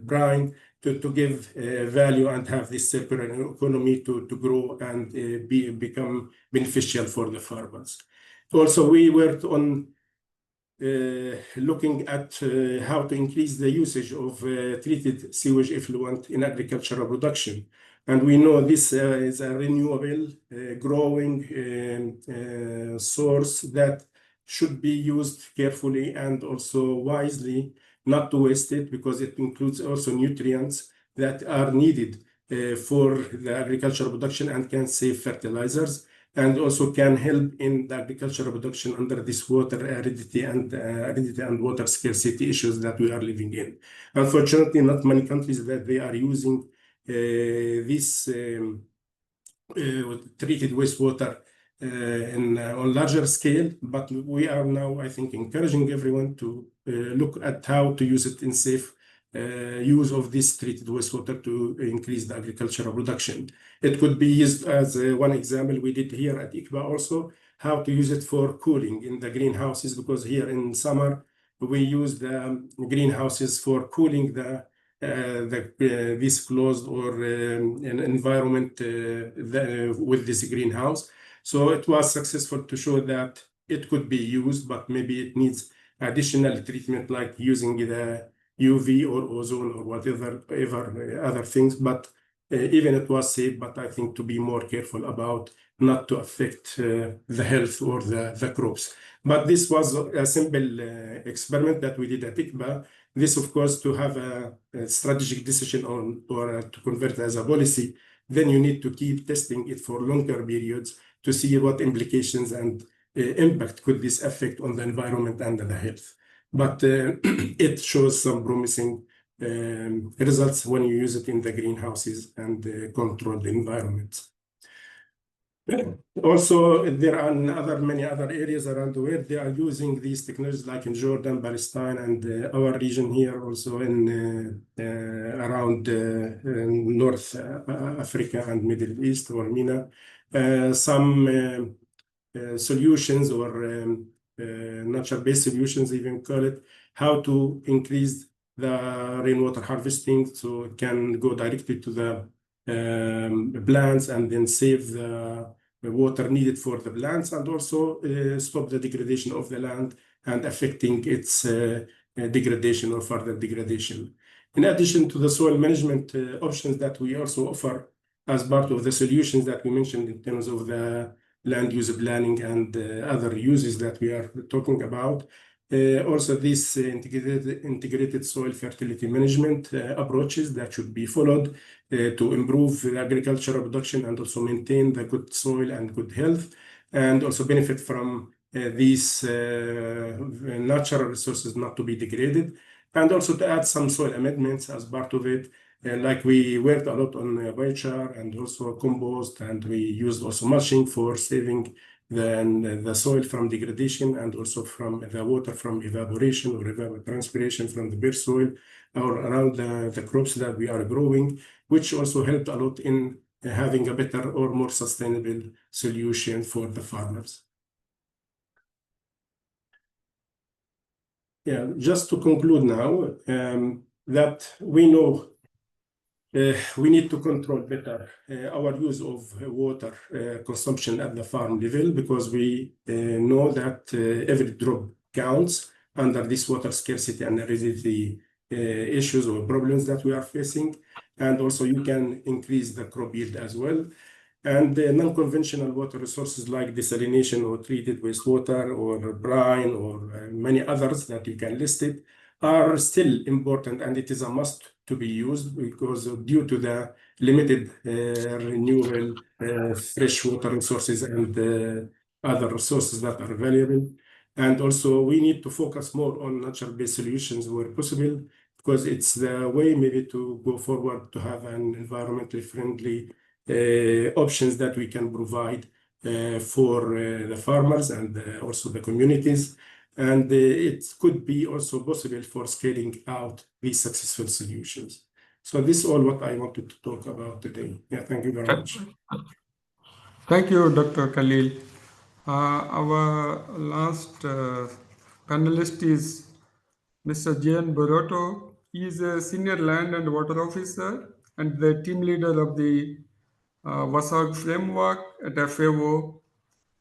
[SPEAKER 6] brine to give value and have this circular economy to grow and become beneficial for the farmers. Also, we worked on looking at how to increase the usage of treated sewage effluent in agricultural production. And we know this is a renewable, growing source that should be used carefully and also wisely, not to waste it, because it includes also nutrients that are needed for the agricultural production and can save fertilizers, and also can help in the agricultural production under this water aridity and water scarcity issues that we are living in. Unfortunately, not many countries that they are using this treated wastewater on larger scale, but we are now, I think, encouraging everyone to look at how to use it in safe use of this treated wastewater to increase the agricultural production. It could be used as one example we did here at ICBA also, how to use it for cooling in the greenhouses, because here in summer we use the greenhouses for cooling this closed or an environment with this greenhouse. So it was successful to show that it could be used, but maybe it needs additional treatment like using the UV or ozone or whatever other things. But even it was safe, but I think to be more careful about not to affect the health or the crops. But this was a simple experiment that we did at ICBA. This, of course, to have a strategic decision on or to convert as a policy, then you need to keep testing it for longer periods to see what implications and impact could this affect on the environment and the health. But it shows some promising results when you use it in the greenhouses and controlled environments. Also, there are many other areas around the world. They are using these technologies, like in Jordan, Palestine, and our region here, also in around North Africa and Middle East or MENA. Some solutions or nature-based solutions, even call it, how to increase the rainwater harvesting so it can go directly to the plants and then save the water needed for the plants, and also stop the degradation of the land and affecting its degradation or further degradation. In addition to the soil management options that we also offer as part of the solutions that we mentioned in terms of the land use planning and other uses that we are talking about, also these integrated soil fertility management approaches that should be followed to improve the agricultural production and also maintain the good soil and good health, and also benefit from these natural resources not to be degraded, and also to add some soil amendments as part of it. Like we worked a lot on biochar and also compost, and we used also mulching for saving the soil from degradation and also from the water from evaporation or evapotranspiration from the bare soil or around the crops that we are growing, which also helped a lot in having a better or more sustainable solution for the farmers. Yeah, just to conclude now, that we know we need to control better our use of water consumption at the farm level, because we know that every drop counts under this water scarcity and aridity issues or problems that we are facing. And also you can increase the crop yield as well. And non-conventional water resources like desalination or treated wastewater or brine or many others that you can list it are still important, and it is a must to be used, because due to the limited renewable fresh water resources and other resources that are available. And also we need to focus more on natural-based solutions where possible, because it's the way maybe to go forward to have an environmentally friendly options that we can provide for the farmers and also the communities. And it could be also possible for scaling out these successful solutions. So this is all what I wanted to talk about today. Yeah, thank you very much.
[SPEAKER 1] Thank you, Dr. Khalil. Our last panelist is Mr. J.N. Boroto. He is a senior land and water officer and the team leader of the WASAG framework at FAO.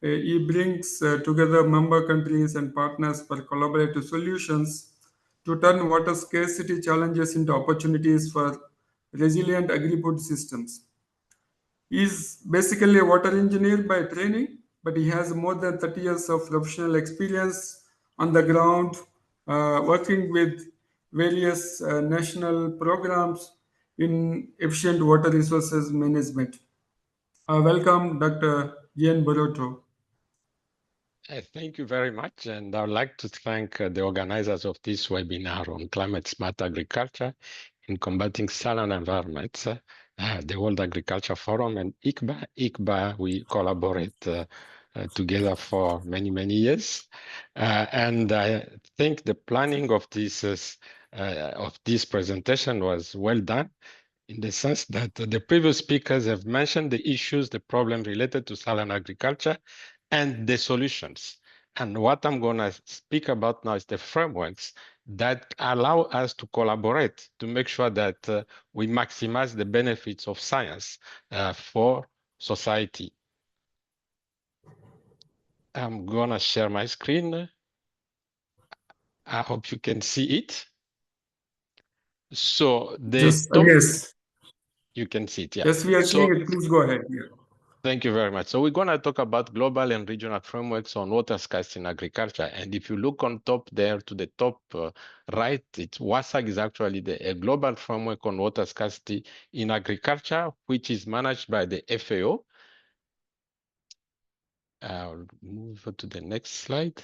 [SPEAKER 1] He brings together member countries and partners for collaborative solutions to turn water scarcity challenges into opportunities for resilient agri-food systems. He's basically a water engineer by training, but he has more than 30 years of professional experience on the ground, working with various national programs in efficient water resources management. Welcome, Dr. Ian Boroto.
[SPEAKER 7] Thank you very much. And I would like to thank the organizers of this webinar on climate smart agriculture in combating saline environments, the World Agriculture Forum and 𝐂𝐥𝐢𝐦𝐚𝐭. 𝐂𝐥𝐢𝐬, we collaborate together for many, many years. And I think the planning of this presentation was well done, in the sense that the previous speakers have mentioned the issues, the problem related to saline agriculture, and the solutions. And what I'm going to speak about now is the frameworks that allow us to collaborate to make sure that we maximize the benefits of science for society. I'm going to share my screen. I hope you can see it. So
[SPEAKER 1] Yes.
[SPEAKER 7] You can see it, yeah.
[SPEAKER 1] Yes, we are seeing it. Please go ahead. Yeah.
[SPEAKER 7] Thank you very much. So we're going to talk about global and regional frameworks on water scarcity in agriculture. And if you look on top there to the top right, WASAG is actually a global framework on water scarcity in agriculture, which is managed by the FAO. I'll move to the next slide.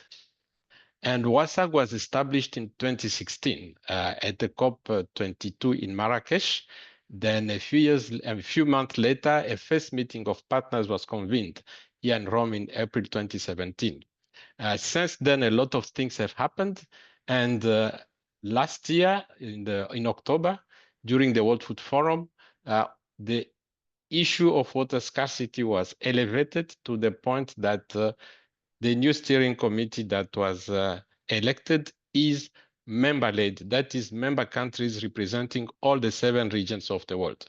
[SPEAKER 7] And WASAG was established in 2016 at the COP22 in Marrakesh. Then a few months later, a first meeting of partners was convened here in Rome in April 2017. Since then, a lot of things have happened. And last year, in October, during the World Food Forum, the issue of water scarcity was elevated to the point that the new steering committee that was elected is member-led. That is, member countries representing all the 7 regions of the world.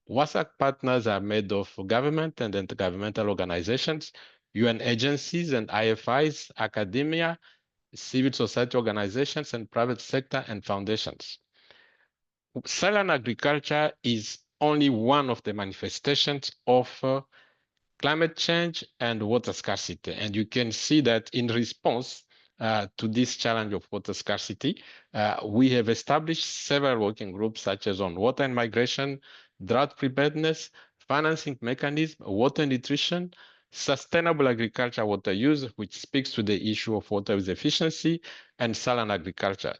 [SPEAKER 7] WASAG partners are made of government and intergovernmental organizations, UN agencies and IFIs, academia, civil society organizations, and private sector and foundations. Saline agriculture is only one of the manifestations of climate change and water scarcity. And you can see that in response to this challenge of water scarcity, we have established several working groups, such as on water and migration, drought preparedness, financing mechanism, water nutrition, sustainable agriculture water use, which speaks to the issue of water use efficiency, and saline agriculture.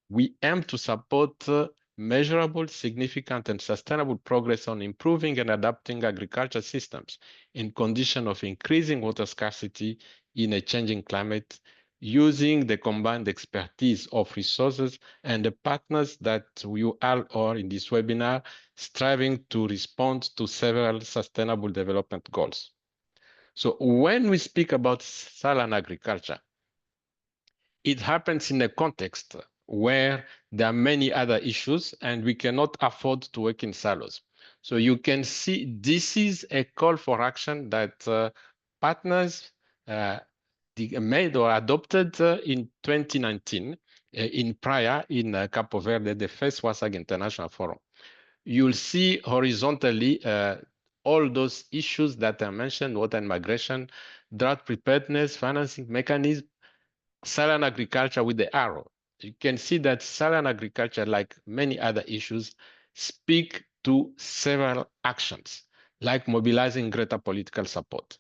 [SPEAKER 7] We aim to support measurable, significant, and sustainable progress on improving and adapting agriculture systems in condition of increasing water scarcity in a changing climate, using the combined expertise of resources and the partners that you all are in this webinar, striving to respond to several sustainable development goals. So when we speak about saline agriculture, it happens in a context where there are many other issues and we cannot afford to work in silos. So you can see this is a call for action that partners made or adopted in 2019 in Praia in Capo Verde, the first WASAG International Forum. You'll see horizontally all those issues that I mentioned, water and migration, drought preparedness, financing mechanism, saline agriculture with the arrow. You can see that saline agriculture, like many other issues, speak to several actions, like mobilizing greater political support,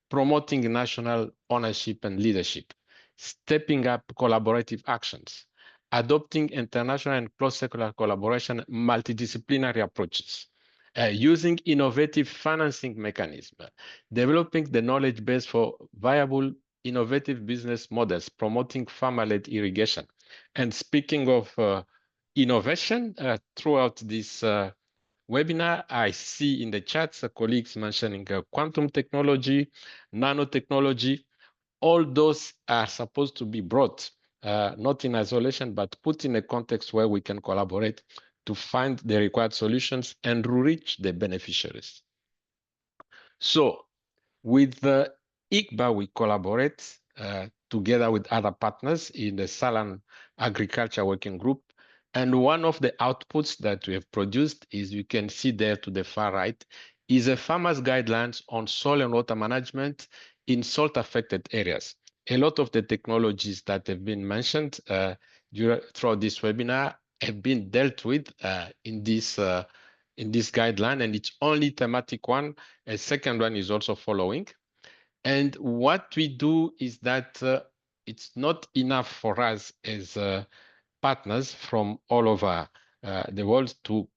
[SPEAKER 7] promoting national ownership and leadership, stepping up collaborative actions, adopting international and cross-sectoral collaboration, multidisciplinary approaches, using innovative financing mechanisms, developing the knowledge base for viable innovative business models, promoting farmer-led irrigation. And speaking of innovation, throughout this webinar, I see in the chats colleagues mentioning quantum technology, nanotechnology. All those are supposed to be brought, not in isolation, but put in a context where we can collaborate to find the required solutions and reach the beneficiaries. So with 𝐂𝐥𝐢𝐦𝐚, we collaborate together with other partners in the Saline Agriculture Working Group. And one of the outputs that we have produced is, you can see there to the far right, is a farmer's guidelines on soil and water management in salt-affected areas. A lot of the technologies that have been mentioned throughout this webinar have been dealt with in this guideline, and it's only thematic one. A second one is also following. And what we do is that it's not enough for us as partners from all over the world to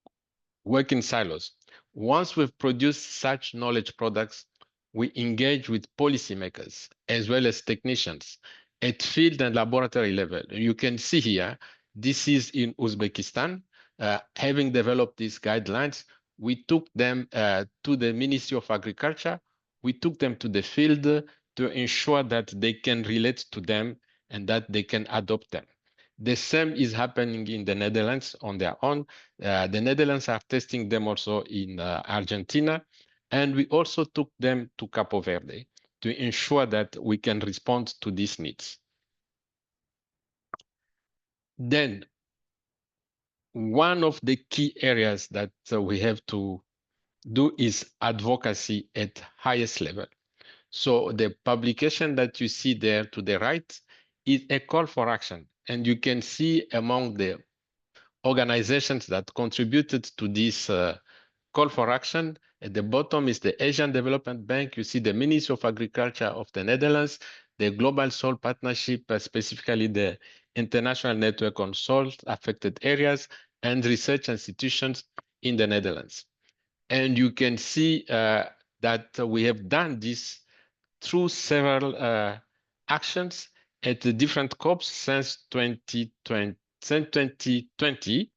[SPEAKER 7] work in silos. Once we've produced such knowledge products, we engage with policymakers as well as technicians at field and laboratory level. You can see here, this is in Uzbekistan. Having developed these guidelines, we took them to the Ministry of Agriculture. We took them to the field to ensure that they can relate to them and that they can adopt them. The same is happening in the Netherlands on their own. The Netherlands are testing them also in Argentina. And we also took them to Capo Verde to ensure that we can respond to these needs. Then, one of the key areas that we have to do is advocacy at highest level. So the publication that you see there to the right is a call for action. And you can see among the organizations that contributed to this call for action, at the bottom is the Asian Development Bank. You see the Ministry of Agriculture of the Netherlands, the Global Salt Partnership, specifically the International Network on Salt Affected Areas, and research institutions in the Netherlands. And you can see that we have done this through several actions at the different COPs since 2020. Since 2020,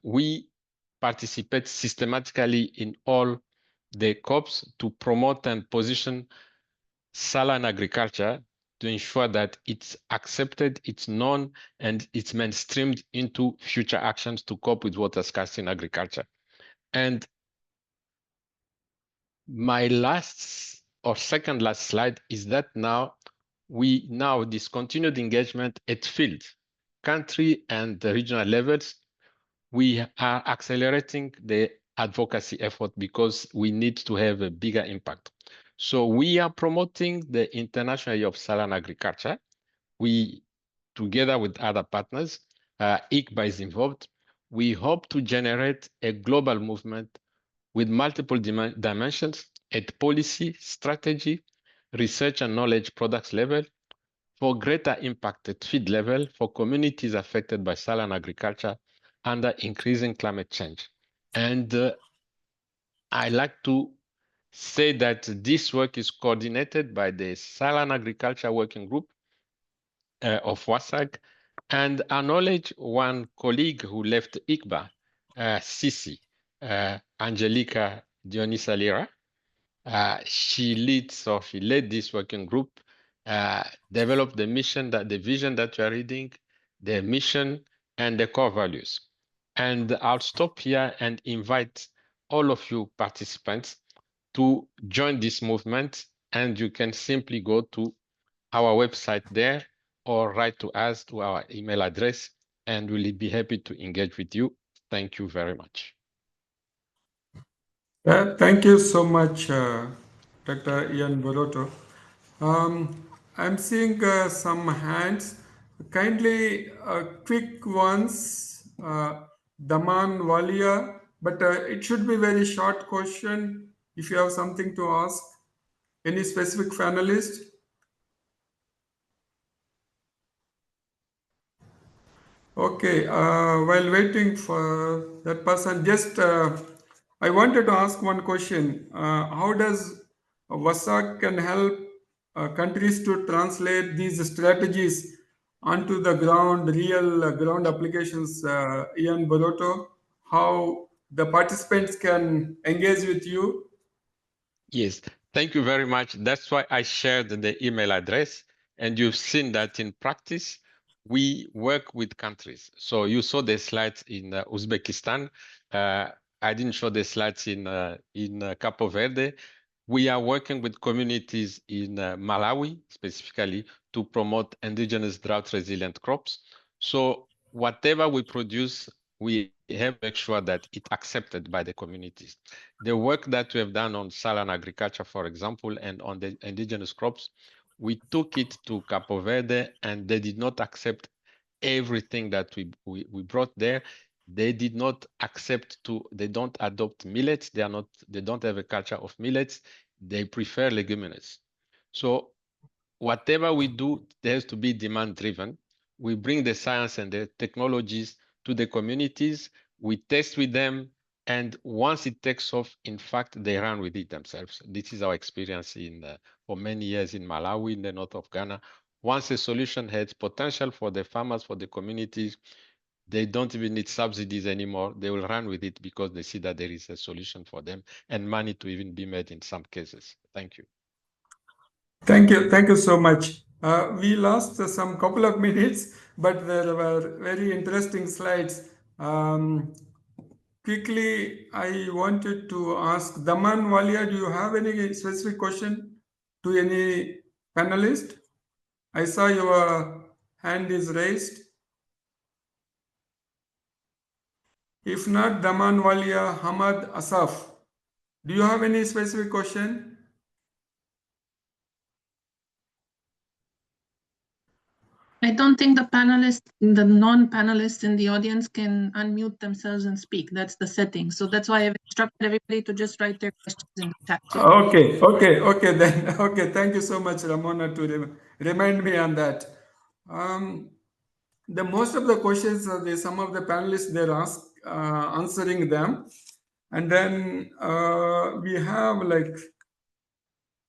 [SPEAKER 7] we participate systematically in all the COPs to promote and position saline agriculture to ensure that it's accepted, it's known, and it's mainstreamed into future actions to cope with water scarcity in agriculture. And my last or second last slide is that we discontinued engagement at field, country and regional levels. We are accelerating the advocacy effort because we need to have a bigger impact. So we are promoting the International Year of Saline Agriculture. We, together with other partners, ICBA is involved. We hope to generate a global movement with multiple dimensions at policy, strategy, research and knowledge products level, for greater impact at field level for communities affected by saline agriculture under increasing climate change. And I like to say that this work is coordinated by the Saline Agriculture Working Group of WASAG, and acknowledge one colleague who left ICBA, Sisi, Angelica Dionisa Lira. She led this working group, developed the vision that you are reading, the mission, and the core values. And I'll stop here and invite all of you participants to join this movement, and you can simply go to our website there or write to us to our email address, and we'll be happy to engage with you. Thank you very much.
[SPEAKER 1] Thank you so much, Dr. Ian Boroto. I'm seeing some hands. Kindly quick ones, Daman Walia, but it should be very short question if you have something to ask. Any specific panelist? Okay, while waiting for that person, just I wanted to ask one question. How does WASAG can help countries to translate these strategies onto the ground, real ground applications? Ian Boroto, how the participants can engage with you?
[SPEAKER 7] Yes, thank you very much. That's why I shared the email address, and you've seen that in practice, we work with countries. So you saw the slides in Uzbekistan. I didn't show the slides in Capo Verde. We are working with communities in Malawi, specifically, to promote indigenous drought-resilient crops. So whatever we produce, we have to make sure that it's accepted by the communities. The work that we have done on saline agriculture, for example, and on the indigenous crops, we took it to Capo Verde, and they did not accept everything that we brought there. They did not accept they don't adopt millets. They don't have a culture of millets. They prefer leguminous. So whatever we do, there has to be demand driven. We bring the science and the technologies to the communities. We test with them. And once it takes off, in fact, they run with it themselves. This is our experience for many years in Malawi, in the north of Ghana. Once a solution has potential for the farmers, for the communities, they don't even need subsidies anymore. They will run with it because they see that there is a solution for them and money to even be made in some cases. Thank you.
[SPEAKER 1] Thank you so much. We lost some couple of minutes, but there were very interesting slides. Quickly, I wanted to ask Daman Walia, do you have any specific question to any panelist? I saw your hand is raised. If not, Daman Walia, Hamad Asaf, do you have any specific question?
[SPEAKER 5] I don't think the non-panelists in the audience can unmute themselves and speak. That's the setting. So that's why I've instructed everybody to just write their questions in the chat.
[SPEAKER 1] Okay, then. Okay, thank you so much, Ramona, to remind me on that. Most of the questions, some of the panelists, they're answering them. And then we have like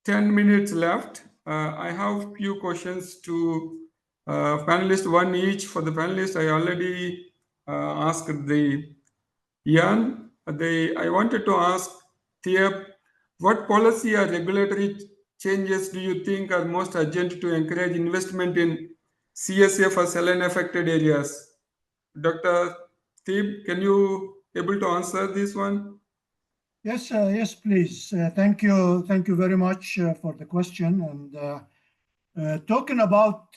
[SPEAKER 1] 10 minutes left. I have few questions to panelists, one each for the panelists. I already asked the Jan. I wanted to ask Theib, what policy or regulatory changes do you think are most urgent to encourage investment in CSA for saline affected areas? Dr. Theib, can you able to answer this one?
[SPEAKER 4] Yes, yes, please. Thank you very much for the question. And talking about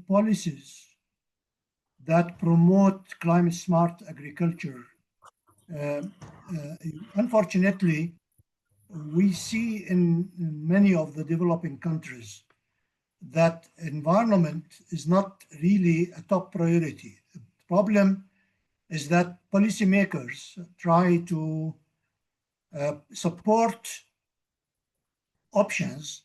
[SPEAKER 4] policies that promote climate smart agriculture, unfortunately, we see in many of the developing countries that environment is not really a top priority. The problem is that policymakers try to support options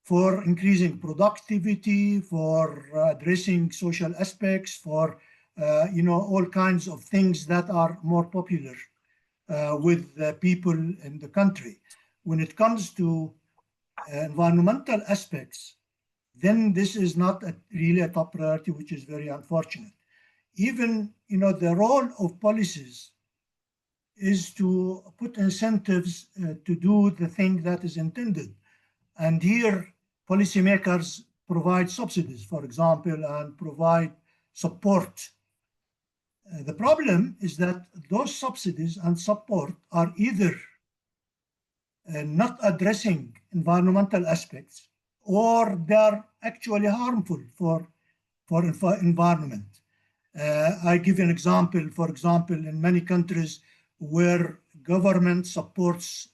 [SPEAKER 4] for increasing productivity, for addressing social aspects, for all kinds of things that are more popular with the people in the country. When it comes to environmental aspects, then this is not really a top priority, which is very unfortunate. Even the role of policies is to put incentives to do the thing that is intended. And here, policymakers provide subsidies, for example, and provide support. The problem is that those subsidies and support are either not addressing environmental aspects, or they are actually harmful for environment. I give you an example. For example, in many countries where government supports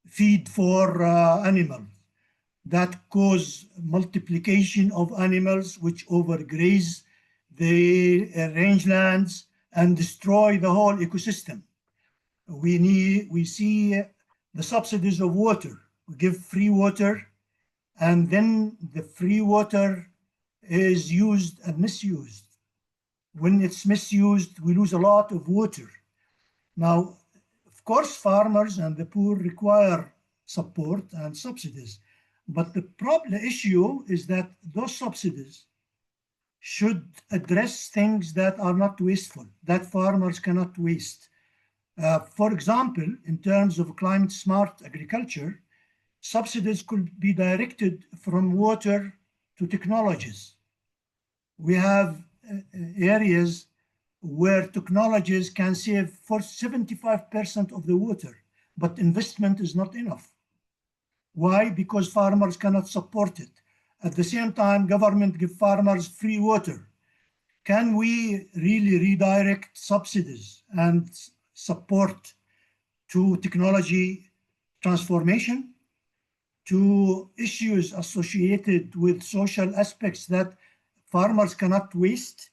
[SPEAKER 4] feed for animals that cause multiplication of animals which overgraze the rangelands and destroy the whole ecosystem. We see the subsidies of water. We give free water, and then the free water is used and misused. When it's misused, we lose a lot of water. Now, of course, farmers and the poor require support and subsidies, but the issue is that those subsidies should address things that are not wasteful, that farmers cannot waste. For example, in terms of climate smart agriculture, subsidies could be directed from water to technologies. We have areas where technologies can save for 75% of the water, but investment is not enough. Why? Because farmers cannot support it. At the same time, government give farmers free water. can we really redirect subsidies and support to technology transformation, to issues associated with social aspects that farmers cannot waste?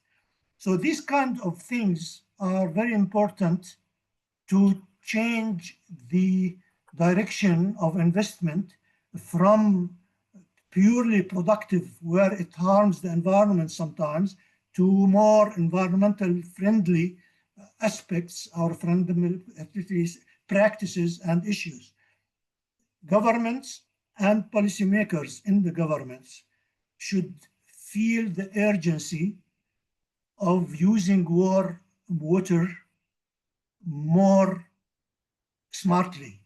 [SPEAKER 4] So these kind of things are very important to change the direction of investment from purely productive, where it harms the environment sometimes, to more environmental friendly aspects or friendly practices and issues. Governments and policymakers in the governments should feel the urgency of using water more smartly.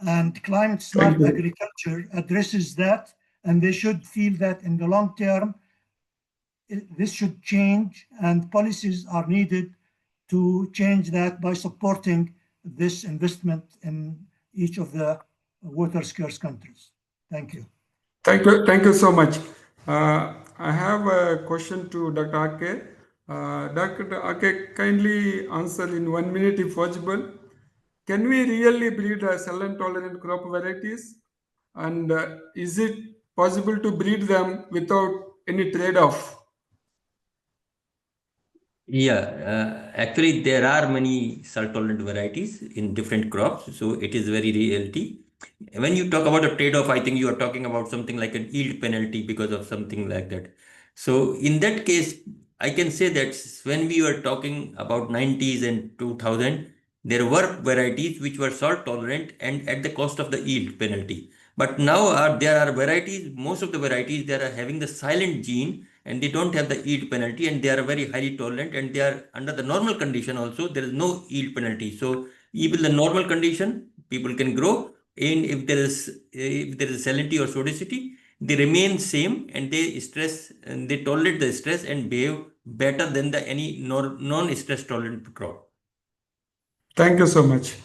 [SPEAKER 4] And climate smart agriculture addresses that, and they should feel that in the long term, this should change, and policies are needed to change that by supporting this investment in each of the water scarce countries. Thank you.
[SPEAKER 1] Thank you so much. I have a question to Dr. Ake. Dr. Ake, kindly answer in 1 minute if possible. Can we really breed saline-tolerant crop varieties? And is it possible to breed them without any trade-off?
[SPEAKER 2] Yeah, actually, there are many salt-tolerant varieties in different crops, so it is very reality. When you talk about a trade-off, I think you are talking about something like an yield penalty because of something like that. So in that case, I can say that when we were talking about 90s and 2000, there were varieties which were salt-tolerant and at the cost of the yield penalty. But now there are varieties, most of the varieties, they are having the silent gene and they don't have the yield penalty, and they are very highly tolerant, and they are under the normal condition also, there is no yield penalty. So even the normal condition, people can grow, and if there is salinity or sodicity, they remain same, and they tolerate the stress and behave better than any non-stress tolerant crop.
[SPEAKER 1] Thank you so much.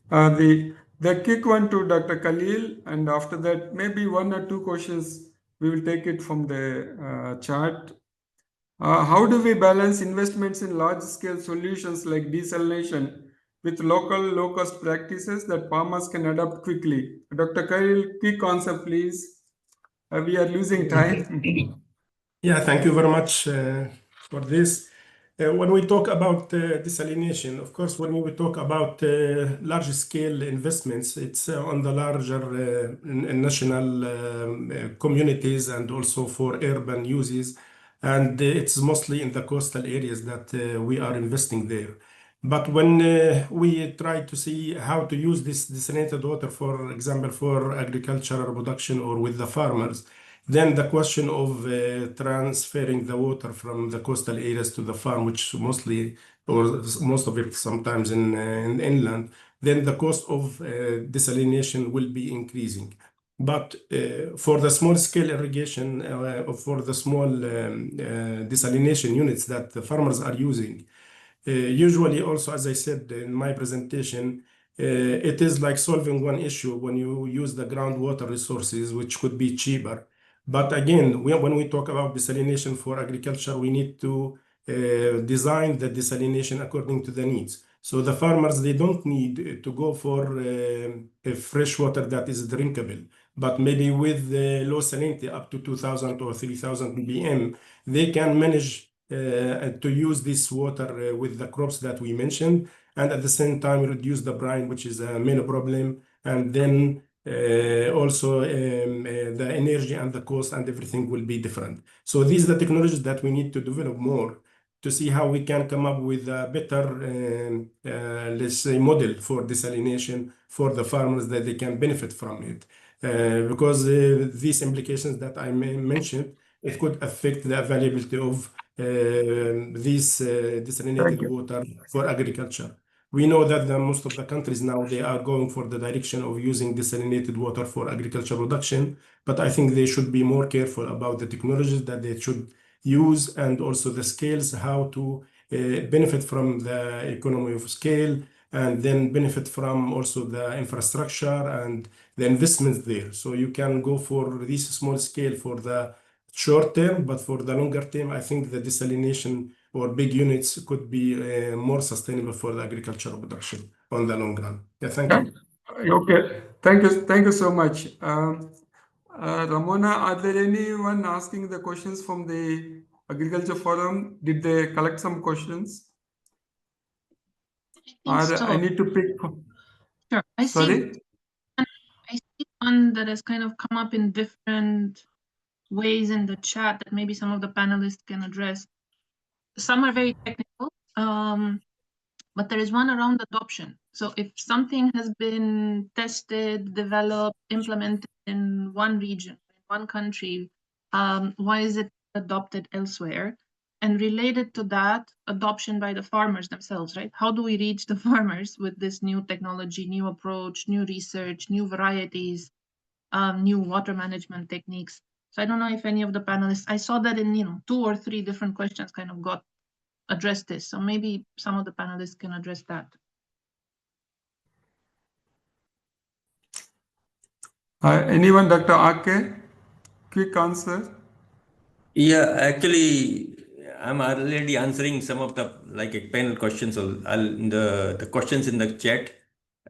[SPEAKER 1] The quick one to Dr. Khalil, and after that, maybe 1 or 2 questions, we will take it from the chart. How do we balance investments in large-scale solutions like desalination with local low-cost practices that farmers can adopt quickly? Dr. Khalil, quick answer, please. We are losing time.
[SPEAKER 6] Yeah, thank you very much for this. When we talk about desalination, of course, when we talk about large-scale investments, it's on the larger national communities and also for urban uses, and it's mostly in the coastal areas that we are investing there. But when we try to see how to use this desalinated water, for example, for agricultural production or with the farmers, then the question of transferring the water from the coastal areas to the farm, which mostly, or most of it sometimes in inland, then the cost of desalination will be increasing. But for the small scale irrigation, for the small desalination units that the farmers are using, usually also, as I said in my presentation, it is like solving one issue when you use the groundwater resources, which could be cheaper. But again, when we talk about desalination for agriculture, we need to design the desalination according to the needs. So the farmers, they don't need to go for fresh water that is drinkable, but maybe with low salinity up to 2000 or 3000 ppm, they can manage to use this water with the crops that we mentioned, and at the same time reduce the brine, which is a main problem, and then also the energy and the cost and everything will be different. So these are the technologies that we need to develop more to see how we can come up with a better, let's say, model for desalination for the farmers that they can benefit from it. Because these implications that I mentioned, it could affect the availability of this desalinated water for agriculture. We know that most of the countries now, they are going for the direction of using desalinated water for agriculture production, but I think they should be more careful about the technologies that they should use and also the scales, how to benefit from the economy of scale and then benefit from also the infrastructure and the investments there. So you can go for this small scale for the short term, but for the longer term, I think the desalination or big units could be more sustainable for the agricultural production on the long run. Yeah, thank you.
[SPEAKER 1] Okay, thank you so much. Ramona, are there anyone asking the questions from the Agriculture Forum? Did they collect some questions?
[SPEAKER 5] I think so.
[SPEAKER 1] I need to pick.
[SPEAKER 5] Sure. I
[SPEAKER 1] Sorry?
[SPEAKER 5] see one that has kind of come up in different ways in the chat that maybe some of the panelists can address. Some are very technical, but there is one around adoption. So if something has been tested, developed, implemented in one region, in one country, why is it adopted elsewhere? And related to that, adoption by the farmers themselves, right? How do we reach the farmers with this new technology, new approach, new research, new varieties, new water management techniques? So I don't know if any of the panelists, I saw that in 2 or 3 different questions kind of got addressed this. So maybe some of the panelists can address that.
[SPEAKER 1] Anyone, Dr. Ake? Quick answer.
[SPEAKER 2] Yeah, actually, I'm already answering some of the panel questions. So the questions in the chat.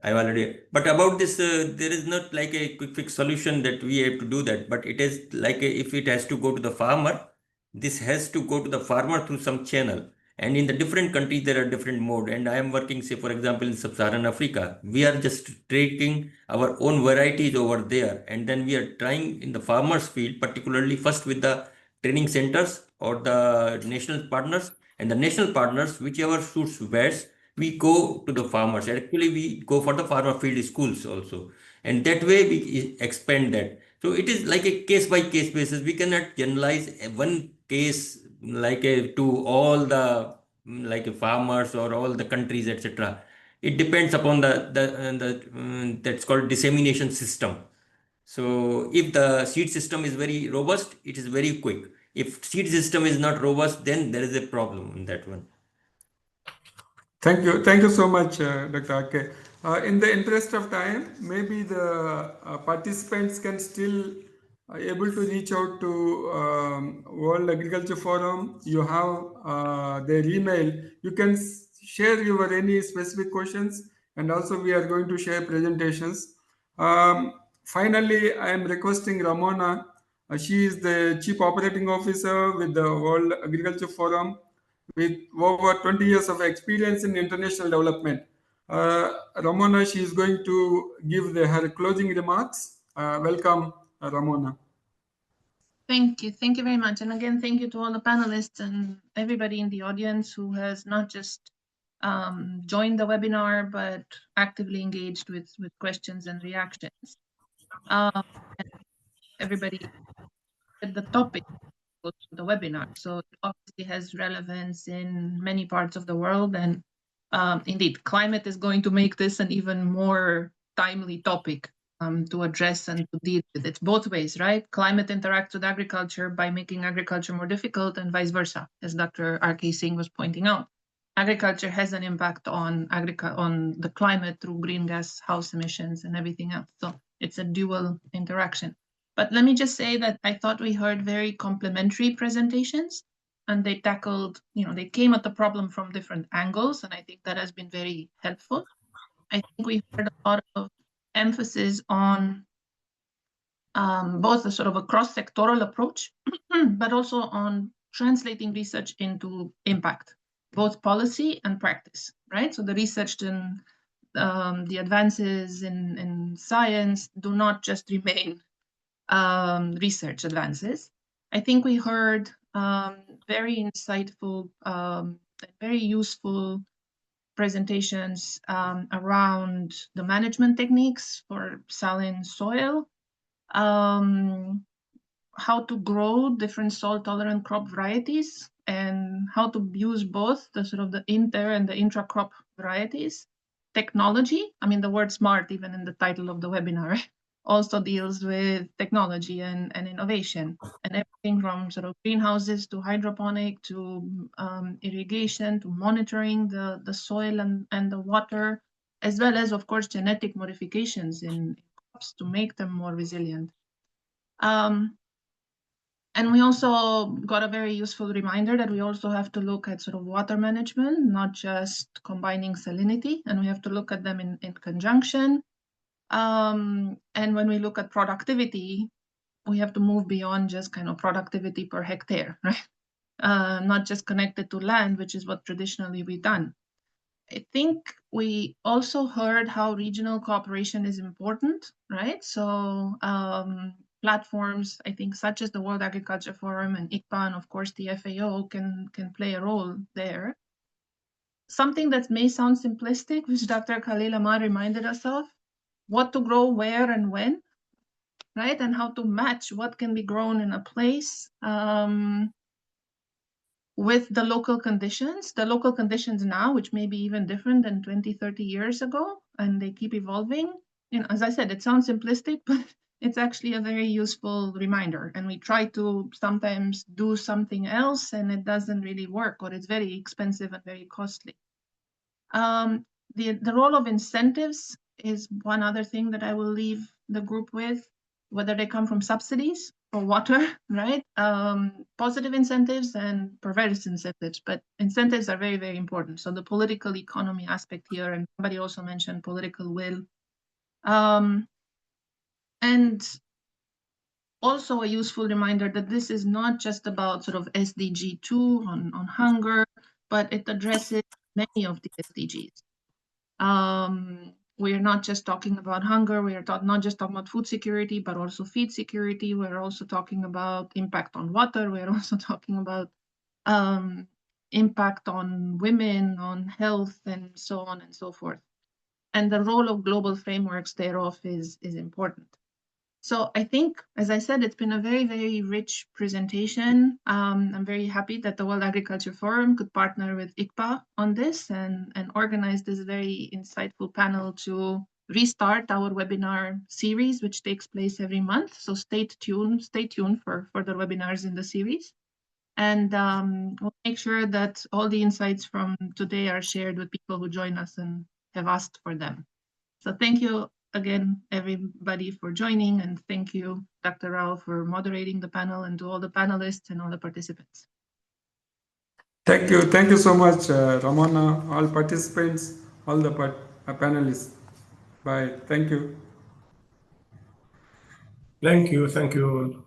[SPEAKER 2] I've already. But about this, there is not like a quick fix solution that we have to do that. But it is like if it has to go to the farmer, this has to go to the farmer through some channel. And in the different countries, there are different modes. And I am working, say, for example, in Sub-Saharan Africa. We are just taking our own varieties over there. And then we are trying in the farmer's field, particularly first with the training centers or the national partners. And the national partners, whichever suits best, we go to the farmers. Actually, we go for the farmer field schools also. And that way we expand that. So it is like a case by case basis. We cannot generalize one case to all the farmers or all the countries, etc. It depends upon the that's called dissemination system. So if the seed system is very robust, it is very quick. If seed system is not robust, then there is a problem in that one.
[SPEAKER 1] Thank you so much, Dr. Ake. In the interest of time, maybe the participants can still able to reach out to World Agriculture Forum. You have their email. You can share your any specific questions, and also we are going to share presentations. Finally, I am requesting Ramona. She is the Chief Operating Officer with the World Agriculture Forum, with over 20 years of experience in international development. Ramona, she is going to give her closing remarks. Welcome, Ramona.
[SPEAKER 5] Thank you. Thank you very much. And again, thank you to all the panelists and everybody in the audience who has not just joined the webinar, but actively engaged with questions and reactions. And everybody at the topic of the webinar. So it obviously has relevance in many parts of the world. And indeed, climate is going to make this an even more timely topic to address and to deal with. It's both ways, right? Climate interacts with agriculture by making agriculture more difficult and vice versa, as Dr. R.K. Singh was pointing out. Agriculture has an impact on the climate through greenhouse gas emissions and everything else. So it's a dual interaction. But let me just say that I thought we heard very complementary presentations, and they tackled, they came at the problem from different angles, and I think that has been very helpful. I think we heard a lot of emphasis on both a sort of a cross-sectoral approach, but also on translating research into impact, both policy and practice, right? So the research and the advances in science do not just remain research advances. I think we heard very insightful, very useful presentations around the management techniques for saline soil, how to grow different salt-tolerant crop varieties, and how to use both the sort of the inter and the intra-crop varieties. Technology, I mean, the word smart, even in the title of the webinar, also deals with technology and innovation, and everything from sort of greenhouses to hydroponic to irrigation to monitoring the soil and the water, as well as, of course, genetic modifications in crops to make them more resilient. And we also got a very useful reminder that we also have to look at sort of water management, not just combining salinity, and we have to look at them in conjunction. And when we look at productivity, we have to move beyond just kind of productivity per hectare, right? Not just connected to land, which is what traditionally we've done. I think we also heard how regional cooperation is important, right? So platforms, I think, such as the World Agriculture Forum and ICPA, and of course the FAO can play a role there. Something that may sound simplistic, which Dr. Khalil Ahmad reminded us of, what to grow where and when, right? And how to match what can be grown in a place with the local conditions now, which may be even different than 20, 30 years ago, and they keep evolving. You know, as I said, it sounds simplistic, but it's actually a very useful reminder. And we try to sometimes do something else and it doesn't really work, or it's very expensive and very costly. The role of incentives is one other thing that I will leave the group with, whether they come from subsidies or water, right? Positive incentives and perverse incentives, but incentives are very, very important. So the political economy aspect here, and somebody also mentioned political will. And also a useful reminder that this is not just about sort of SDG 2 on hunger, but it addresses many of the SDGs. We are not just talking about hunger, we are not just talking about food security, but also feed security. We're also talking about impact on water. We're also talking about impact on women, on health, and so on and so forth. And the role of global frameworks thereof is important. So I think, as I said, it's been a very, very rich presentation. I'm very happy that the World Agriculture Forum could partner with ICPA on this and organize this very insightful panel to restart our webinar series, which takes place every month. So stay tuned for further webinars in the series. And we'll make sure that all the insights from today are shared with people who join us and have asked for them. So thank you again, everybody, for joining, and thank you, Dr. Rao, for moderating the panel, and to all the panelists and all the participants.
[SPEAKER 1] Thank you so much, Ramona, all participants, all the panelists. Bye. Thank you.
[SPEAKER 6] Thank you.